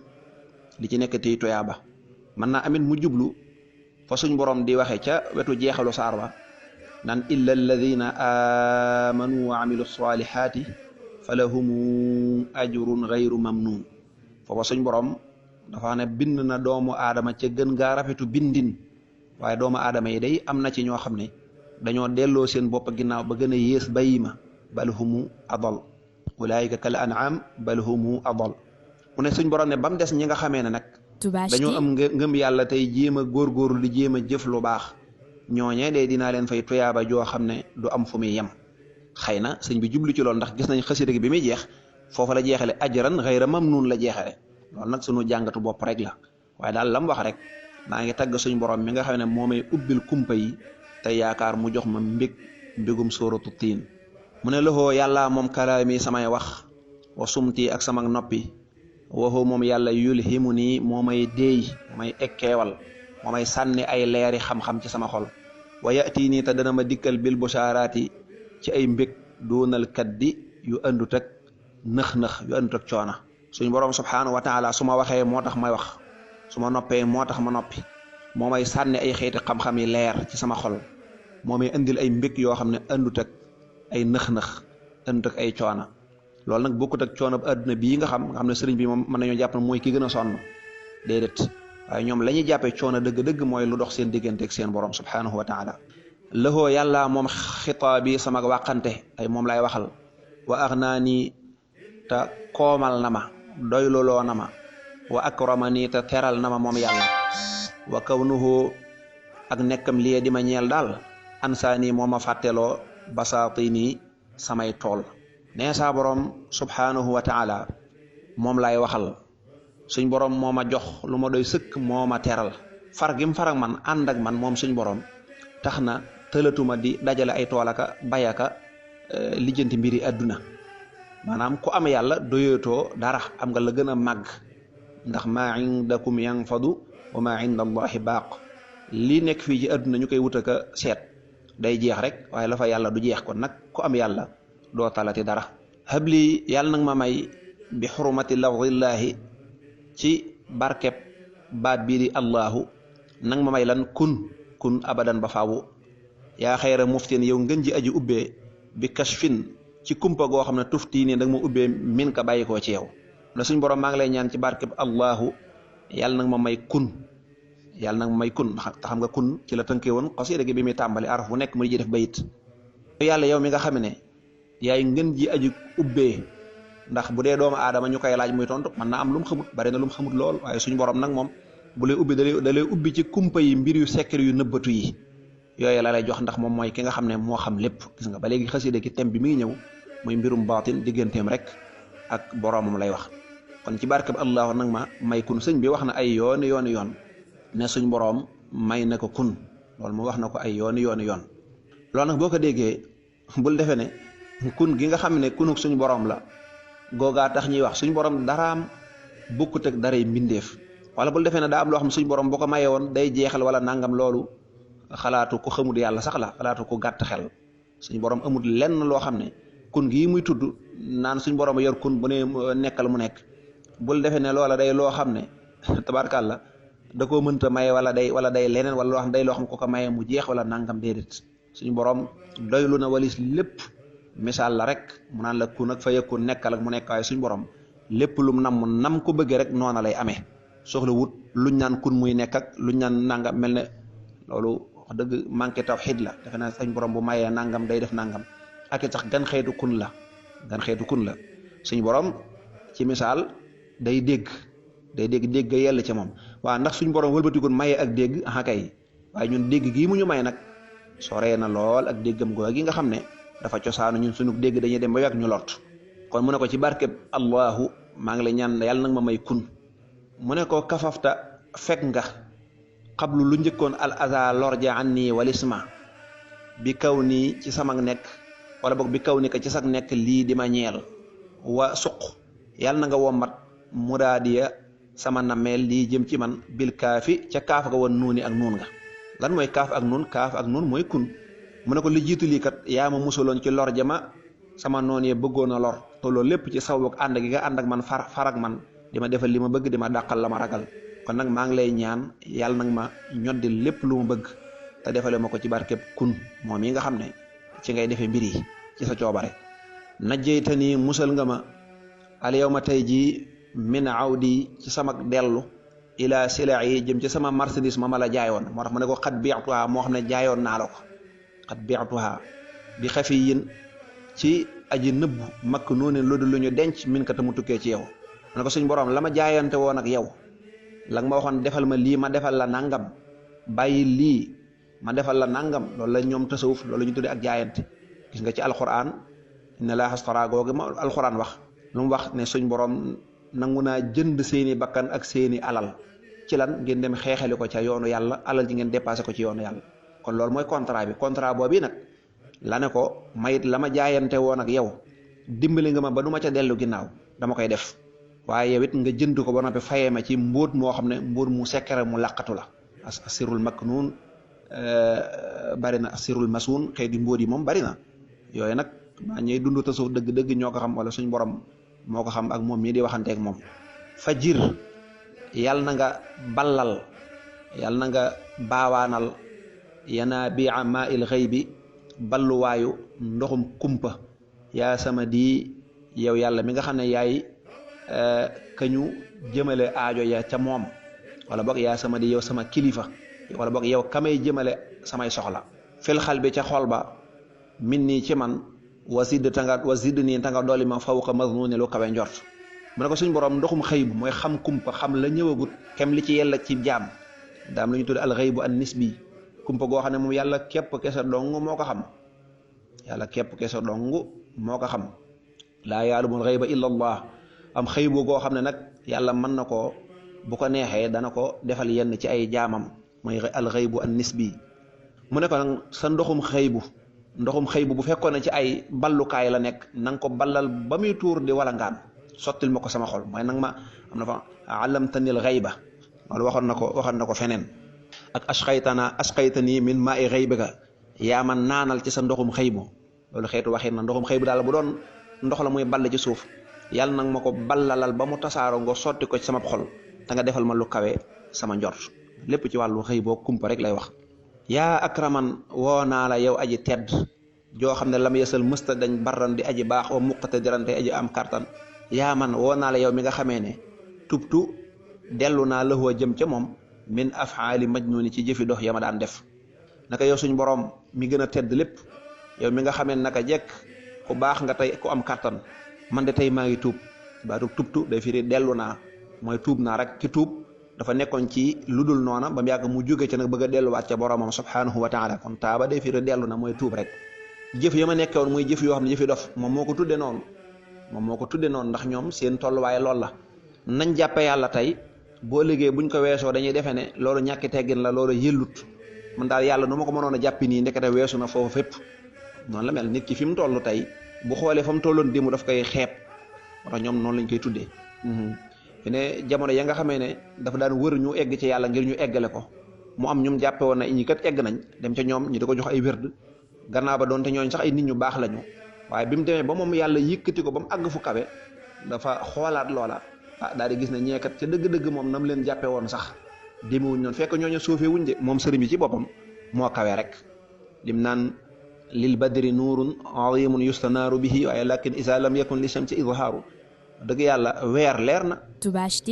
li ci nekk tey toyaaba mën naa amit mu jublu fa suñ boroom di waxe ca wetu jeexalu saar wa naan illa alladina amanu wa amilu salihati fa lahumu ajrun gayru mamnun foofa suñ boroom dafa ne bind na doomu aadama ca gën gaa rafetu bindin waaye doomu aadama yi day am na ci ñoo xam ne dañoo delloo seen bopp ginnaaw ba gën a yées bayima bal humu adal ulaayika kal an'am bal humu adal mu ne suñ borom ne ba mu des ñi nga xamee ne nag dañoo am ngëm yàlla tey jéem a góorgóorlu di jéem a jëf lu baax ñooñee de dinaa leen fay tuyaaba joo xam ne du am fu muy yem xëy na sëñ bi jublu ci loolu ndax gis nañ xasida gi bi muy jeex foofa la jeexale ajran xayra mamnun la jeexale loolu nag sunu jàngatu bopp rek la waaye daal lam wax rek maa ngi tagg suñ borom mi nga xam ne moo may ubbil kumpa yi te yaakaar mu jox ma mbégum sóoratu tiin mu ne loxoo yàlla moom kalaami samay wax wa sumti ak sama noppi waxoo moom yàlla yulhimu nii moo may déey moo may ekkeewal moo may sànni ay leeri xam-xam ci sama xol wa yati nii te dana ma dikkal bil bushaaraati ci ay mbég doonal kaddi yu andut ak nëx-nëx yu andut ak coona suñ borom subhanahu wa taala su ma waxee moo tax may wax su ma noppee moo tax ma noppi moo may sànni ay xeeti xam-xam yi leer ci sama xol moo may indil ay mbég yoo xam ne andut ak ay nëx-nëx andut ak ay coona loolu nag bokkut ak coono bu àdduna bii nga xam ne sëriñ bi moom mën nañoo jàpp ne mooy ki gën a sonn déedéet waaye ñoom la ñuy jàppee coono dëgg-dëgg mooy lu dox seen diggante ak seen borom subhanahu wa taala lëxoo yàlla moom xitaab bi sama wàqante ay moom lay waxal wa aghnaa nii te koomal na ma doyluloo na ma wa akrama nii te teral na ma moom yàlla wa kawnuhu ak nekkam lii di ma ñeel daal ansaani moo ma fàtteloo basaati nii samay tool nee saa borom subhanahu wa taala moom lay waxal suñ borom moo ma jox lu ma doy sëkk moo ma teral far gim far ak man ànd ak man moom suñ borom tax na tëlatuma di dajale ay toolaka bayaka lijjanti mbiri àdduna maanaam ku am yàlla doyatoo dara am nga la gën a màgg ndax maa indakum yanfadu wa maa inda allahi baaq lii nekk fii ci àdduna ñu koy wut aka seet day jeex rek waaye la fa yàlla du jeex kon nag ku am yàlla doo talati dara habli yàlla nag ma may bi xurmati lafdillahi ci barkeb baat bii di allahu nang ma may lan kun abadan ba faawu yaa xayra muftin yow ngën ji aji ubbee bi kashfin ci kumpa goo xam ne tuftii nii da nga ma ubbee min ka bàyyi koo ci yow na suñ borom maa ngi lay ñaan ci barkeb allahu yàlla nag ma may yàlla nag may kun te xam nga kun ci la tënkee woon xasida gi bi muy tàmbali araf bu nekk mu ji def bayit yàlla yow mi nga xam ne yaay ngën ji aji ubbee ndax bu dee doomu aadama ñu koy laaj muy tontu mën naa am lu mu xamut bari na lu mu xamut lool waaye suñu borom nag moom bu lay ubbi da lay ubbi ci kumpa yi mbir yu secret yu nëbbatu yi yooyu la lay jox ndax moom mooy ki nga xam ne moo xam lépp gis nga ba léegi xasida gi thème bi mi ngi ñëw muy mbirum baatin digganteem rek ak boromam lay wax kon ci barkeb allahu nag ma may kun sëñ bi wax na ay yoon ne suñ borom may na ko kun loolu mu wax na ko ay yoon loolu nag boo ko déggee bul defee ne kun gi nga xam ne kunuk suñu borom la googaa tax ñuy wax suñu borom daraam bokkut ak daray mbindeef wala bul defee ne daa am loo xam suñu borom boo ko mayee woon day jeexal wala nangam loolu xalaatu ko xamul yàlla sax la xalaatu ko gàtt xel suñu borom amul lenn loo xam ne kun gii muy tudd naan suñu borom yor kun bu ne nekkal mu nekk bul defee ne loola day loo xam ne tabaarkàlla da koo mënta maye wala day leneen wala loo xam day loo xam ko ko maye mu jeex wala nangam déedéet suñu borom doylu na walis lépp misaal la rek mu naan la kun ak fa yëkkun nekkal ak mu nekk waaye suñu borom lépp lum nam ko bëggee rek noona lay amee soxla wut luñ naan kun muy nekk ak luñ naan nangam mel ne loolu wax dëgg manqué tawxiid la defe naa suñu borom bu mayee nangam day def nangam ak it sax gan xeetu kun la suñu borom ci misaal day dégg ga yell ca moom waaw ndax suñu borom wëlbatikoon maye ak dégg aha kay waaye ñun dégg gii mu ñu may nag soree na lool ak déggam googu gi nga xam ne dafa cosaanu ñun suñu dégg dañuy dem ba yàgg ñu lot kon mu ne ko ci barkeb allahu maa ngi lay ñaan yàlla nag ma may kun mu ne ko kafafta fekk nga xablu lu njëkkoon al aza lorja an nii walisma bi kaw nii ci sama nekk wala boog bi kaw ni ko ci sag nekk lii di ma ñeel wa suq yàlla na nga wommat muraadiya sama nameel lii jëm ci man bil kaafi ca kaaf ga woon nuuni ak nuun nga lan mooy kaaf ak nuun mooy kun mu ne ko li jiitu lii kat yaa ma musaloon ci lor jama sama noon yee bëggoon a lor te loolu lépp ci saw ak ànd gi nga ànd ak man far ak man di ma defal li ma bëgg di ma dàqal la ma ragal kon nag maa ngi lay ñaan yàlla nag ma ñoddi lépp lu ma bëgg te defale ma ko ci barkeb kun moom yi nga xam ne ci ngay defee mbir yi ci sa coobare najjeyta nii musal nga ma al yow ma tey jii min awdi ci sama dellu ila sila yi jëm ci sama marchandise ma la jaayoon moo tax mu ne ko xat biatuha moo xam ne jaayoon naa la ko xat biatuha bi xafi yin ci aji nëbb makk noonu lu ñu denc min ka ta mu tukkee ci yow mu ne ko suñ borom la ma jaayante woon ak yow la nga ma waxoon defal ma lii ma defal la nangam bàyyi lii ma defal la nangam loolu la ñoom tasawuf loolu la ñu tuddee ak jaayante gis nga ci alquran inna laaha astara googu ma alquran wax lu mu wax ne suñ borom nangu naa jënd seeni bakkan ak seeni alal ci lan ngeen dem xeexali ko ca yoonu yàlla alal ji ngeen dépassé ko ci yoonu yàlla kon loolu mooy contrat bi contrat boobu nag la ne ko mayit la ma jaayante woon ak yow dimbali nga ma ba du ma ca dellu ginnaaw dama koy def waaye yow it nga jënd ko ba noppi fayee ma ci mbóot moo xam ne mbóot mu sekkere mu làqatu la asirul maknuun bari na asirul masuun xeeti mbóot yi moom bari na yooyu nag maa ñuy dund tasawuf dëgg-dëgg ñoo ko xam wala suñ borom moo ko xam ak moom mii di waxanteeg moom fajir yàlla na nga ballal yàlla na nga baawaanal yana bi maa il xëy bi balluwaayu ndoxum kumpa yaa sama di yow yàlla mi nga xam ne yaay kañu jëmale aajo ya ca moom wala boog yaa sama di yow sama kilifa wala boog yow kamay jëmale samay soxla fil xal bi ca xol ba min nii ci man wasid nii tanga dooli ma fawqa maznuni lu kawe njort mu ne ko suñ borom ndoxum xëy bu mooy xam kumpa xam la ñëwagut kem li ci yella ci jaam daam la ñu tudd al xëy bu an nisbi kumpa goo xam ne moom yàlla képp kese dong moo ko xam yàlla képp kese dong moo ko xam laa ya'lamul xayba illa allah am xëy bu goo xam ne nag yàlla mën na ko bu ko neexee dana ko defal yenn ci ay jaamam mooy al xëy bu an nisbi mu ne ko nag sa ndoxum xëy bu fekkoon ne ci ay ballukaay la nekk na nga ko ballal ba muy tuur di wala ngaan sottil ma ko sama xol mooy nag ma am na fa alamtanil xayba loolu waxoon na ko feneen ak asqaytani min maa i xaybika yaa ma naanal ci sa ndoxum xëybu loolu xeetu waxin na ndoxum xëybu daal bu doon ndox la muy ball ci suuf yàlla nag ma ko ballalal ba mu tasaaroo nga sotti ko ci sama xol te nga defal ma lu kawe sama njort lépp ci wàllu xëy boo kumpa rek lay wax yaa akraman woo naa la yow aji tedd joo xam ne lam yesal mësta dañ barran di aji baax wa muqate dirante aji am kartan yaa man woo naa la yow mi nga xamee ne tubtu dellu naa lëxoo jëm ca moom min afaali majnuni ci jëfi dox yama daan def naka yow suñ borom mi gën a tedd lépp yow mi nga xamee naka jekk ku baax nga tey ku am kàttan man de tey maa ngi tuub baatu tubtu day firi dellu naa mooy tuub naa rek ki tuub dafa nekkoon ci lu dul noona ba mu yàgg mu jóge ca nag bëgg a delluwaat ca boromam subhanahu wa taala kon taaba day firi dellu na mooy tuub rek jëf ya ma nekkoon muy jëf yoo xam ne jëfi dof moom moo ko tudde noonu ndax ñoom seen tolluwaay loolu la nañ jàppe yàlla tey boo liggéey buñ ko weesoo dañuy defee ne loolu ñàkki teggin la loolu yëllut man daal yàlla nu ma ko mënoon a jàppi nii ndekete weesu na foofu fépp noonu la mel nit ki fi mu toll tey bu xoolee fa mu tolloon démb daf koy xeeb moo tax ñoom noonu lañ koy tuddee fi ne jamono ya nga xamee ne dafa daan wër ñu egg ci yàlla ngir ñu eggale ko mu am ñum jàppe woon na ñi kat egg nañ dem ca ñoom ñi di ko jox ay wérd gannaaw ba doonte ñooñ sax ay nit ñu baax lañu waaye bi mu demee ba moom yàlla yëkkati ko ba mu àgg fu kawe dafa xoolaat loola daal di gis ne ñeekat ca dëgg-dëgg moom nam leen jàppe woon sax demewuñ noonu fekk ñooñu suufee wuñ de moom sëriñ bi ci boppam moo kawe rek lim naan lil badri nuurun azimun yustanaaru bihi waaye lakin isa lam yakun li shamsi idhaaru dëgg yàlla weer leer na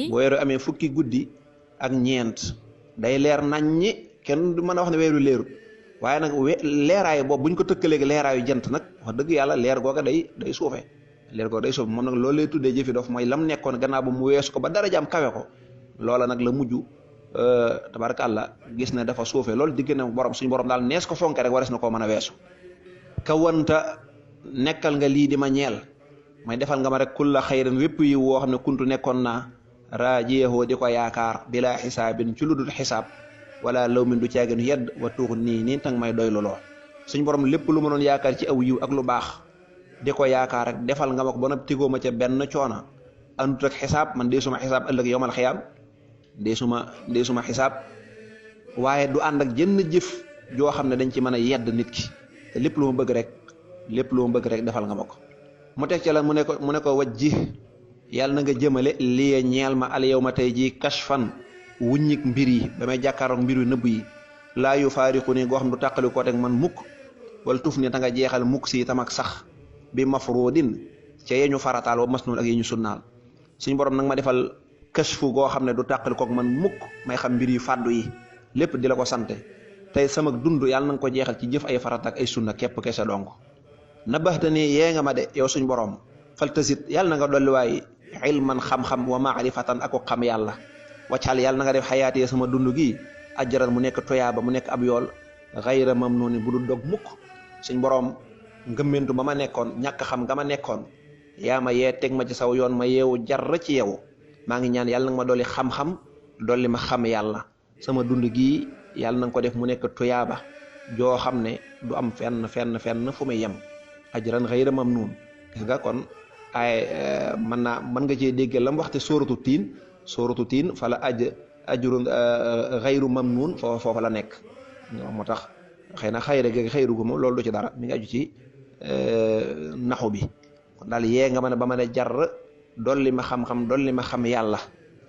bu weeru amee fukki guddi ak ñeent day leer naññi kenn du mën a wax ne weeru leerut waaye nag leeraay boobu buñ ko tëkkaleegi leeraayu jant nag wax dëgg yàlla leer googa day suufe leer googa day suufe moom nag loolu lay tuddee jëfi dof mooy lam nekkoon gannaaw ba mu weesu ko ba dara jaam kawe ko loola nag la mujj tabarakàllah gis ne dafa suufe loolu digg na borom suñu borom daal nees ko fonke rek wares na koo mën a weesu kawanta nekkal nga lii di ma ñeel may defal nga ma rek kulla xayran wépp yi woo xam ne kuntu nekkoon naa raajiyahoo di ko yaakaar bila xisaabin ci lu dul xisaab wala law min du caagin yedd wa tuux nii tang may doy loloo suñ borom lépp lu ma doon yaakaar ci aw yiw ak lu baax di ko yaakaar rek defal nga ma ko ba nag tigoo ma ca benn coona andut ak xisaab man dee suma xisaab ëllëg yowmal xiyaam dee suma xisaab waaye du ànd ak jënn jëf joo xam ne dañ ci mën a yedd nit ki te lépp lu ma bëgg rek defal nga ma ko mu teg ca la mu ne ko wajji yàlla na nga jëmale lii ñeel ma al yow ma tey ji kashfan wuññik mbir yi ba may jàkkaaroog mbir yu nëbb yi laa yu faariqu ni goo xam du tàqali koo teg man mukk wala tuf ni ta nga jeexal mukk si tam ak sax bi mafruudin ca yeñu farataal wa masnuun ak yeñu sunnaal suñ borom nag ma defal kashfu goo xam ne du tàqali koog man mukk may xam mbir yu fàddu yi lépp di la ko sante tey sama dund yàlla na nga ko jeexal ci jëf ay farata ak ay sunna képp kese dong na baxta ni yee nga ma de yow suñ borom faltasit yàlla na nga dolliwaay ilman xam-xam wa maarifatan ako xam yàlla waccal yàlla na nga def xayaatee sama dund gi ajjaran mu nekk toyaaba mu nekk ab yool xayra mamnuuni bu dul dog mukk suñ borom ngëmmentu ba ma nekkoon ñàkk xam nga ma nekkoon yaa ma yee teg ma ci saw yoon ma yeewu jar ci yow maa ngi ñaan yàlla na nga ma dolli xam-xam dolli ma xam yàlla sama dund gi yàlla na nga ko def mu nekk toyaaba joo xam ne du am fenn fu muy yem ajran xayra mamnuun gis nga kon ay mën nga cee dégg lam waxte sóoratu tiin fa la ajrun xayru mamnuun foofa la nekk moo tax xëy na xayra gi xayru gu moom loolu du ci dara mi ngi aju ci naxu bi kon daal yee nga ma ne ba ma ne jar dolli ma xam-xam dolli ma xam yàlla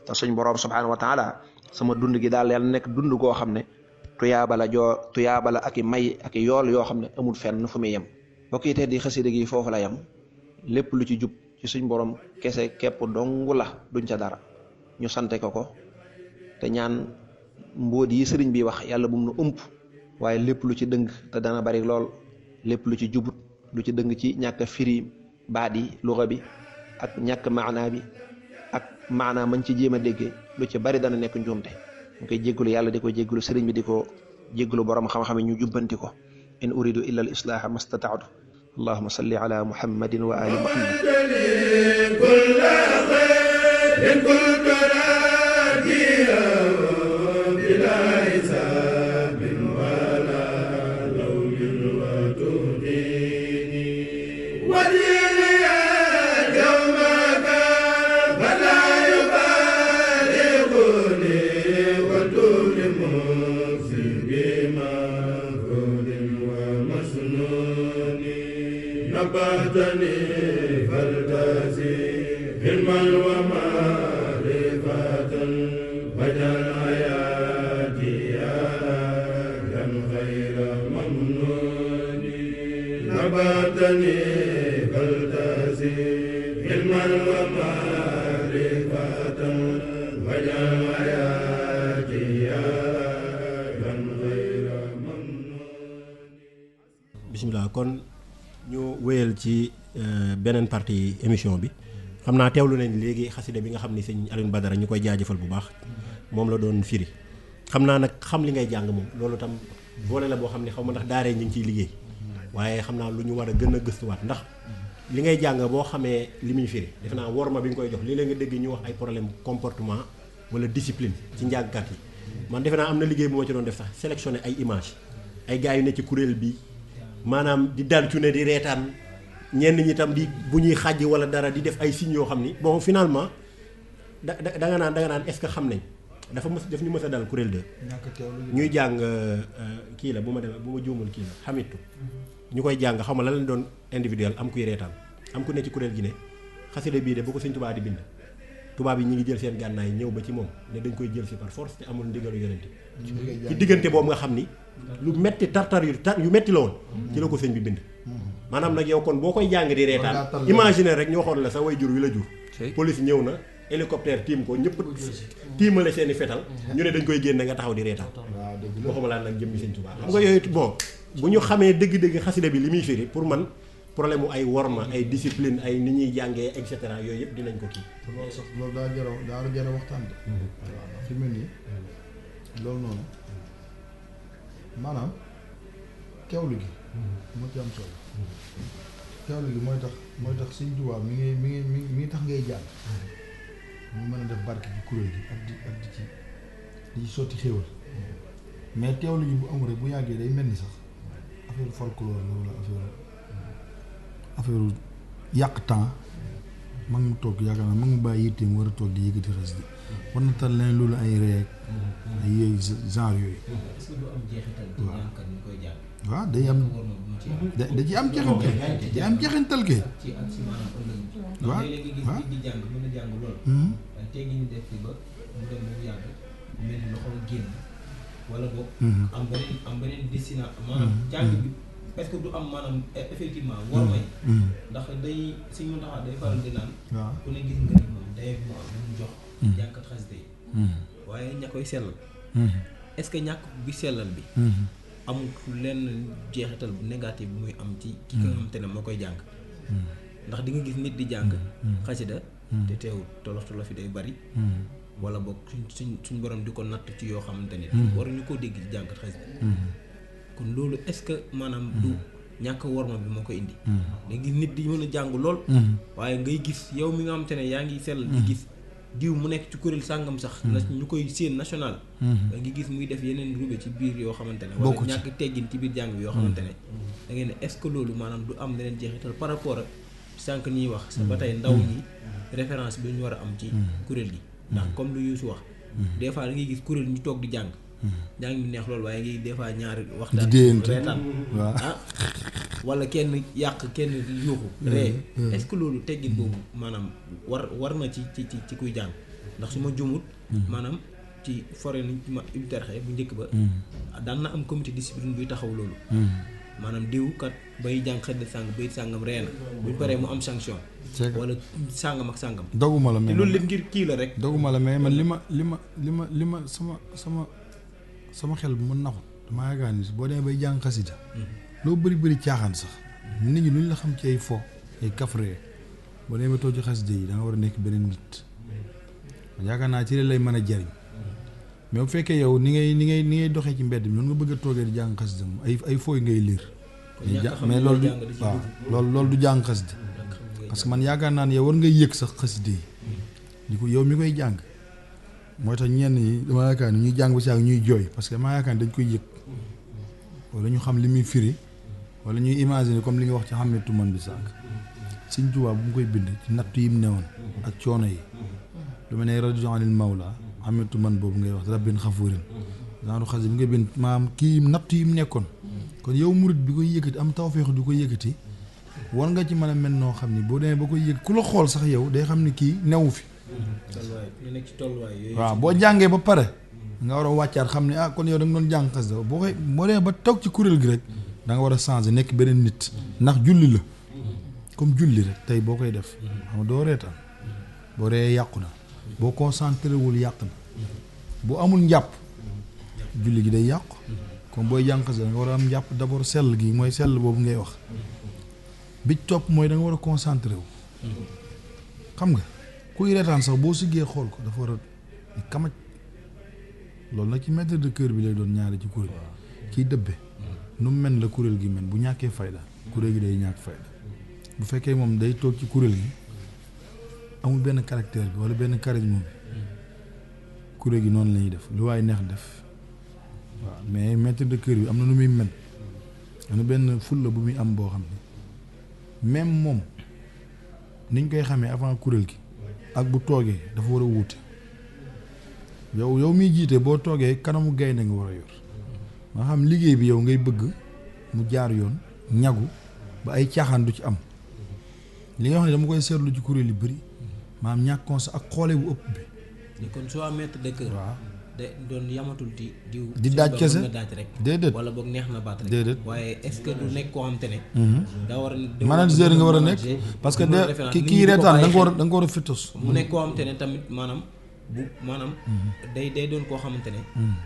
te suñ borom subhanahu wa taala sama dund gi daal yàlla nekk dund goo xam ne tuyaaba la ak i may ak i yool yoo xam ne amul fenn fu muy yem bokk yi te di xasida gi foofu la yem lépp lu ci jub ci suñ borom kese képp dong la duñ ca dara ñu sante ko te ñaan mbóot yi sëriñ bi wax yàlla bu mu nu ëmp waaye lépp lu ci dëng te dana bari lool lépp lu ci jubut lu ci dëng ci ñàkk firi baat yi luxa bi ak ñàkk maanaa bi ak maanaa mañ ci jéem a déggee lu ci bari dana nekk njuumte ñu koy jéggalu yàlla di ko jéggalu sëriñ bi di ko jéggalu borom xam-xam yi ñu jubbanti ko in uridu illa al islaaha mastataatu allahuma salli ala muhammadin wa ali muhammad نبهتني فالتزي علما ومعرفة وجعل حياتي آية غير ممنون نبهتني فالتزي علما ومعرفة وجعل حياتي bisimilah kon ñu wéyal ci beneen partie émission bi xam naa teewlu nañ léegi xasida bi nga xam ni sëñ Alioune Badara ñu koy jaajëfal bu baax moom la doon firi xam naa nag xam li ngay jàng moom loolu tam volet la boo xam ne xaw ma ndax daaree ñu ngi ciy liggéey waaye xam naa lu ñu war a gën a gëstuwaat ndax li ngay jàng boo xamee li muy firi defe naa worma bi nga koy jox léeg-léeg nga dégg ñu wax ay problème comportement wala discipline ci njàngkat yi man defe naa am na liggéey bu ma ci doon def sax sélectionné ay image ay gars yu ne ci kuréel bi maanaam di dal cu ne di reetaan ñenn ñi tam di bu ñuy xàjj wala dara di def ay signes yoo xam ni bon finalement da nga naan est-ce que xam nañ dafa def ñu mës a dal kuréel 2 ñuy jàng kii la bu ma juumul kii la xamitu ñu koy jàng xaw ma la leen doon individuel am kuy reetaan am ku ne ci kuréel gi ne xasida bii de bu ko sëñ Tuubaa di bind tubaab yi ñi ngi jël seen gànnaay ñëw ba ci moom ne dañ koy jël si par force te amul ndigalu yonente ci diggante boobu nga xam ni lu metti tartar yu metti la woon ci la ko sëñ bi bind maanaam nag yow kon boo koy jàng di reetaan imaginer rek ñu waxoon la sa way jur wi la jur police ñëw na hélicoptère tiim ko ñëpp tiimale seeni fetal ñu ne dañ koy génne nga taxaw di reetaan waxuma laa nag jëmmi sëñ Tuubaa xam nga yooyu bon bu ñu xamee dëgg-dëgg xasida bi li muy firi pour man problème mu ay worma ay discipline ay ni ñuy jàngee et cetera yooyu yëpp dinañ ko kii loolu sax loolu daa jar a waxtaan de waaw fi mel nii loolu noonu maanaam teewlu gi moo ci am solo teewlu gi mooy tax Sëñ Tuubaa mi ngi tax ngay jàng ñu mën a def barke ci kuréel gi ak di ci sotti xéewal mais teewlu gi bu amul rek bu yàggee day mel ni sax affaire folklore la wala affaire yàq temps mag mu toog yaakaar naa mag mu bàyyi yitteem war a toog di yëkkati xas bi war na tal leneen loolu ay reek ay yooyu genre yooyu waaw day am da ci am jeexintal day am jeexintal kay waaw waaw di jàng mën a jàng lool tey gi ñu def fi ba mu dem mu yàgg mel ni loxo génn wala boog am beneen destination maanaam jàng bi est-ce que du am maanaam effectivement war may ndax day suñu taxaw day faral di naan ku ne gis nga ni moom day mu am mu jox jànkat xasida yi waaye ña koy sellal est-ce que ñàkk bi sellal bi amul lenn jeexital bu négatif bu muy am ci ki nga xamante ne moo koy jàng ndax di nga gis nit di jàng xasida te teewul tolof tolof yi day bari wala boog suñ borom di ko natt ci yoo xamante ne waruñu koo dégg ci jànkat xasida kon loolu est-ce que maanaam du ñàkk worma bi moo ko indi da gis nit di mën a jàng lool waaye ngay gis yow mi nga xamante ne yaa ngi sellal di gis diw mu nekk ci kuréel sàngam sax na ñu koy séen national da ngi gis muy def yeneen rube ci biir yoo xamante ne wala ñàkk teggin ci biir jàng bi yoo xamante ne da ngeen ne est-ce que loolu maanaam du am leneen jeexital par rapport ak sànq ñuy wax sa ba tey ndaw ñi référence bi ñu war a am ci kuréel gi ndax comme lu Youssou wax des fois da ngay gis kuréel ñu toog di jàng jàng mi neex loolu waaye ngi des fois ñaari waxtaan reetaan ah wala kenn yàq kenn yuuxu ree est-ce que loolu teggin boobu maanaam war na ci kuy jàng ndax su ma jumut maanaam ci forêt ni ma ulterxe bu njëkk ba daan na am comité discipline buy taxaw loolu maanaam diw kat bay jàng xëdd sàng bay sàngam ree na buñ paree mu am sanction wala sàngam ak sàngam doguma la mais te loolu lépp ngir kii la rek doguma la mais man li ma sama xel bu mën naxut damaa yaakaar ni boo demee bay jàng xasida loo bëri caaxaan sax nit ñi lu ñu la xam ci ay fo ay kafree boo demee ba toog ci xasida yi da nga war a nekk beneen nit yaakaar naa ci lay mën a jariñ mais bu fekkee yow ni ngay doxee ci mbedd mi noonu nga bëgg a toogee di jàng xasida moom ay fooy ngay liir mais loolu du waaw loolu du jàng xasida parce que man yaakaar naa ne yow war ngay yëg sax xasida yi di ko yow mi koy jàng mooy tax ñenn ñi dama yaakaar ni ñuy jàng ba si ak ñuy jooy parce que dama yaakaar ni dañ koy yëg wala ñu xam li muy firi wala ñuy imaginer comme li nga wax ci xametu man bi sànq Sëñ Tuubaa bu mu koy bind ci natt yi mu newoon ak coono yi lu mel ne rajo anil mawla xametu man boobu ngay wax rabbin xafuurin genre xas bi nga bind maam kii natt yi mu nekkoon kon yow murit bi koy yëkkati am tawfeex di koy yëkkati war nga ci mën a mel noo xam ni boo demee ba koy yëg ku la xool sax yow day xam ni kii newu fi waaw boo jàngee ba pare nga war a wàccaat xam ne kon yow da nga doon jàng xasida boo demee ba toog ci kuréel gi rek da nga war a changer nekk beneen nit ndax julli la comme julli rek tey boo koy def xam nga doo reetaan boo ree yàqu na boo concentré wul yàq na boo amul njàpp julli gi day yàqu comme booy jàng xasida da nga war a am njàpp d'abord sell gi mooy sell boobu ngay wax bi topp mooy da nga war a concentré wu xam nga kuy reetaan sax boo siggee xool ko dafa war a kamaj loolu nag ci maître de chœur bi lay doon ñaari ci kuréel kiy dëbbe nu mu mel la kuréel gi mel bu ñàkkee fayda kuréel gi day ñàkk fayda bu fekkee moom day toog ci kuréel gi amul benn caractère bi wala benn charisme bi kuréel gi noonu la ñuy def lu waay neex def waaw mais maître de chœur bi am na nu muy mel am na benn fulla bu muy am boo xam ne même moom niñ koy xamee avant kuréel gi ak bu toogee dafa war a wuute yow miy jiite boo toogee kanamu gaynde nga war a yor nga xam liggéey bi yow ngay bëgg mu jaar yoon ñagu ba ay caaxaan du ci am li nga wax ne dama koy seetlu ci kuréel yu bëri maanaam ñàkk cons ak xoole bu ëpp bi. kon soo maître de chœur. waaw de doon yamatul di daaj kese rek. déedéet wala boog neex na baat rek. déedéet waaye est-ce que du nekk koo xam te ne. daa war a manager nga war a nekk parce que kii reetaan da nga ko war a fitos mu nekk koo xam te ne tamit maanaam day doon koo xamante ne.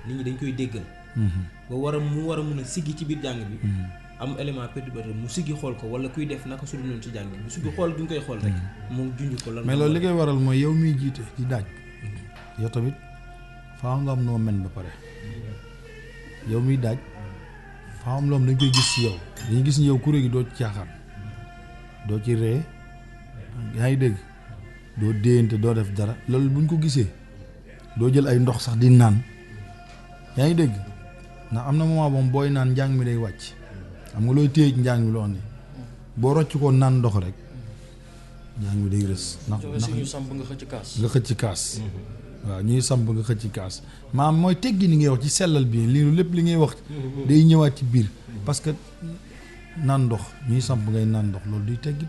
nit ñi dañ koy déggal. ba mu war a mun a siggi ci biir jàng bi. am élément perturbateur mu siggi xool ko wala kuy def naka su dul noonu ci jàng bi mu siggi xool bi ñu koy xool rek. mu junj ko lan. mais loolu li koy waral mooy yow miy jiite di daaj. yow tamit faaw nga am noo mel ba pare yow miy daaj faaw am loom dañ koy gis ci yow dañuy gis ni yow kuréel gi doo ci caaxaan doo ci ree yaa ngi dégg doo déyante doo def dara loolu buñ ko gisee doo jël ay ndox sax di naan yaa ngi dégg ndax am na moment moom booy naan njàng mi day wàcc xam nga looy téye ci njàng mi loo xam ne boo rocc ko naan ndox rek njàng mi day rës ndax ñu samp nga xëcc kaas nga xëcc kaas waaw ñuy samp nga xëcc kaas maam mooy teggi ni ngay wax ci sellal bi lii lépp li ngay wax day ñëwaat ci biir parce que naan ndox ñuy samp ngay naan ndox loolu duy teggi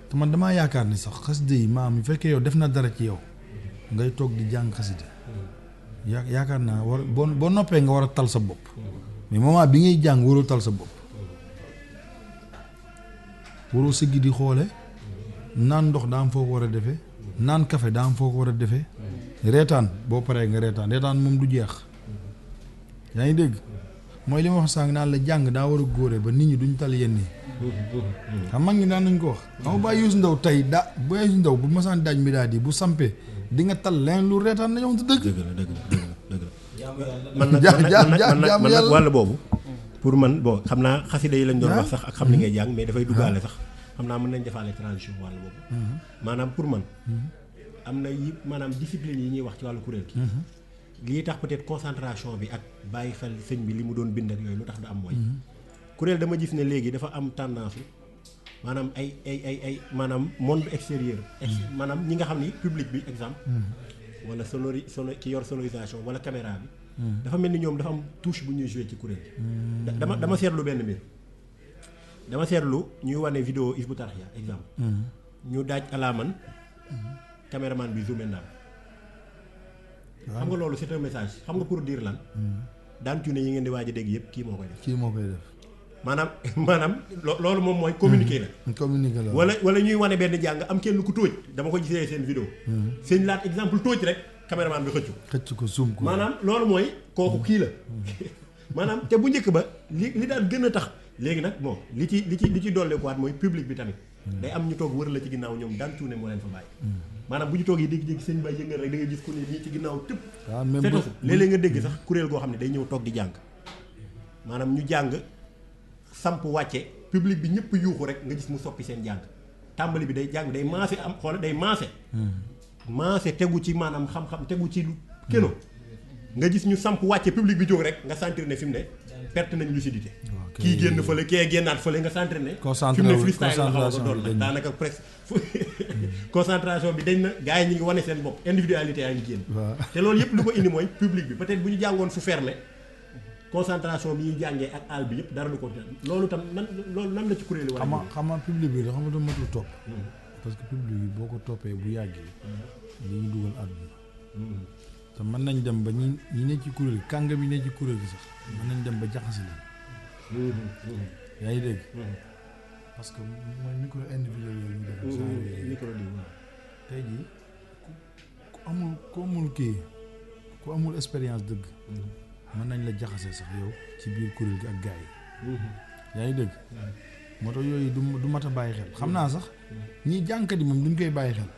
te man damaa yaakaar ni sax xasida yi maam yu fekkee yow def na dara ci yow ngay toog di jàng xasida yaakaar naa war boo noppee nga war a tal sa bopp mais moment bi ngay jàng waroo tal sa bopp waroo sëggi di xoole naan ndox daa am foo ko war a defee naan café daa am foo ko war a defee reetaan boo paree nga reetaan moom du jeex yaa ngi dégg mooy li ma wax sànq naan la jàng daa war a góore ba nit ñi duñ tal yenn yi xam mag ñi daan nañ ko wax xam nga bàyyi Youssou Ndaw tey bu Youssou Ndaw bu masaan daaj mi daal di bu sampee di nga tal leen lu reetaan nañoo te dëgg man nag wàll boobu pour man bon xam naa xasida yi lañ doon wax sax ak xam li ngay jàng mais dafay duggaale sax xam naa mën nañ defaale transition wàll boobu maanaam pour man am na yi maanaam discipline yi ñuy wax ci wàllu kuréel gi lii tax peut-être concentration bi ak bàyyi xel sëñ bi li mu doon bind ak yooyu lu tax du am mooy kuréel dama gis ne léegi dafa am tendance maanaam ay maanaam monde extérieur maanaam ñi nga xam ni public bi exemple wala ki yor sonorisation wala caméra bi dafa mel ni ñoom dafa am touche bu ñuy joué ci kuréel gi dama seetlu benn mbir dama seetlu ñuy wane vidéo Hizbut Tarqiyyah exemple ñu daaj alaaman caméraman bi zoomé naam xam nga loolu c'est un message xam nga pour dire lan daan cuune yi ngeen di waaj a dégg yëpp kii moo koy def maanaam loolu moom mooy communiquer la wala ñuy wane benn jàng am kenn ku tóoj dama ko gisee seen vidéo seen laat exemple tóoj rek caméraman bi xëcc ko zoom ko maanaam loolu mooy kooku kii la maanaam te bu njëkk ba li daan gën a tax léegi nag bon li ci dolleekuwaat mooy public bi tamit day am ñu toog wër la ci ginnaaw ñoom daan cuune moo leen fa bàyyi maanaam bu ñu toog yi dégg-dégg sëñ bay yëngal rek da ngay gis ku ne ñii ci ginnaaw tëpp fetasu léeg-léeg nga dégg sax kuréel goo xam ne day ñëw toog di jàng maanaam ñu jàng samp wàcce public bi ñëpp yuuxu rek nga gis mu soppi seen jàng tàmbali bi day jàng day maase am xoole day maase tegu ci maanaam xam-xam tegu ci lu keno nga gis ñu samp wàcce public bi jóg rek nga sentir ne fi mu ne perte nañ lucidité kii génn fële kee génnaat fële nga sentir ne fi mu ne freestyle la xaw a doon nag daanaka presque concentration bi dañ na gars yi ñi ngi wane seen bopp individualité yaa ngi génn te loolu yëpp lu ko indi mooy public bi peut-être bu ñu jàngoon fu fermé concentration bi ñuy jàngee ak àll bi yëpp dara du ko loolu tam nan la ci kuréel yi war a xam nga public bi da xam nga matul topp parce que public bi boo ko toppee bu yàggee li ñu dugal àdduna te mën nañ dem ba ñi ne ci kuréel gi kànga bi ne ci kuréel gi sax mën nañ dem ba jaxasi leen yaa ngi dégg parce que mooy micro individuel yooyu ñu def micro di tey jii ku amul kii ku amul expérience dëgg mën nañ la jaxase sax yow ci biir kuréel gi ak gaa yi yaa ngi dégg moo tax yooyu du mat a bàyyi xel xam naa sax ñii jàngkat yi moom duñ koy bàyyi xel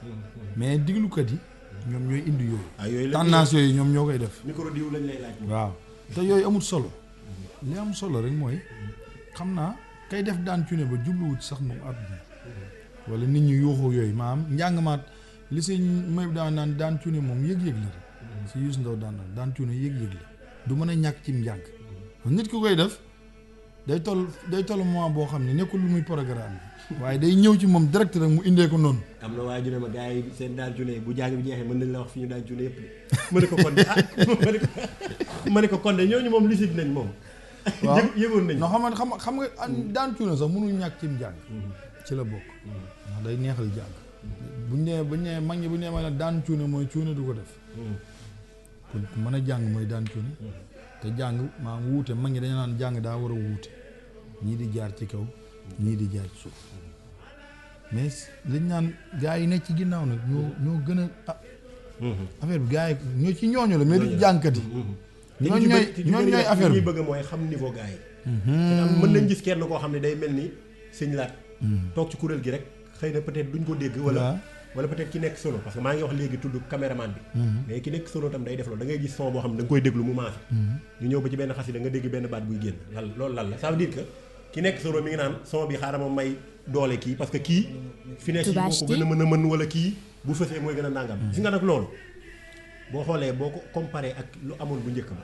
mais diglukat yi ñoom ñooy indi yooyu tendance yooyu ñoom ñoo koy def micro diw lañ lay laaj waaw te yooyu amul solo li am solo rek mooy xam naa kay def daan cune ba jubluwut sax moom àdduna wala nit ñi yuuxu yooyu maam njàng maat li si may daan cune moom yëg-yëg la rek si Youssou Ndaw daan cune yëg-yëg la du mën a ñàkk cim njàng nit ku koy def day toll moment boo xam ne nekkul lu muy programme waaye day ñëw ci moom direct rek mu indee ko noonu. am na waa ju ne ma gars yi seen daan cune bu jàng bi jeexee mën nañ la wax fi ñu daan cune yëpp de ma ne ko kon ma ne ko kon de ñooñu moom lucide nañ moom. waaw yëgoon nañ. non xam nga daan cune sax mënul ñàkk cim njàng. ci la bokk. ndax day neexal jàng. buñ nee mag ñi bu ñu nee ma ne daan cuune mooy cuune du ko def. kon ku mën a jàng mooy daan cuune. te jàng maa wuute mag ñi dañu naan jàng daa war a wuute ñii di jaar ci kaw ñii di jaar ci suuf mais liñ naan gars yi nekk ci ginnaaw nag ñoo gën a affaire bi gars yi ñoo ci ñooñu la mais du jàngkat yi. ñooñu ñooy affaire bi bëgg mooy xam niveau gars yi. mën nañ gis kenn koo xam ne day mel ni sëñ laat toog ci kuréel gi rek xëy na peut-être duñ ko dégg. wala peut-être ki nekk solo parce que maa ngi wax léegi tudd caméraman bi. mais ki nekk solo tam day def loolu da ngay gis son boo xam ne da nga koy déglu mu maase. ñu ñëw ba ci benn xasida nga dégg benn baat buy génn loolu lan la ça veut dire que ki nekk solo mi ngi naan son bi xaaral ma may doole kii parce que kii. finesse yi boo ko gën a mën wala kii bu fësee mooy gën a nangam. gis nga nag loolu boo xoolee boo ko comparé ak lu amoon bu njëkk ba.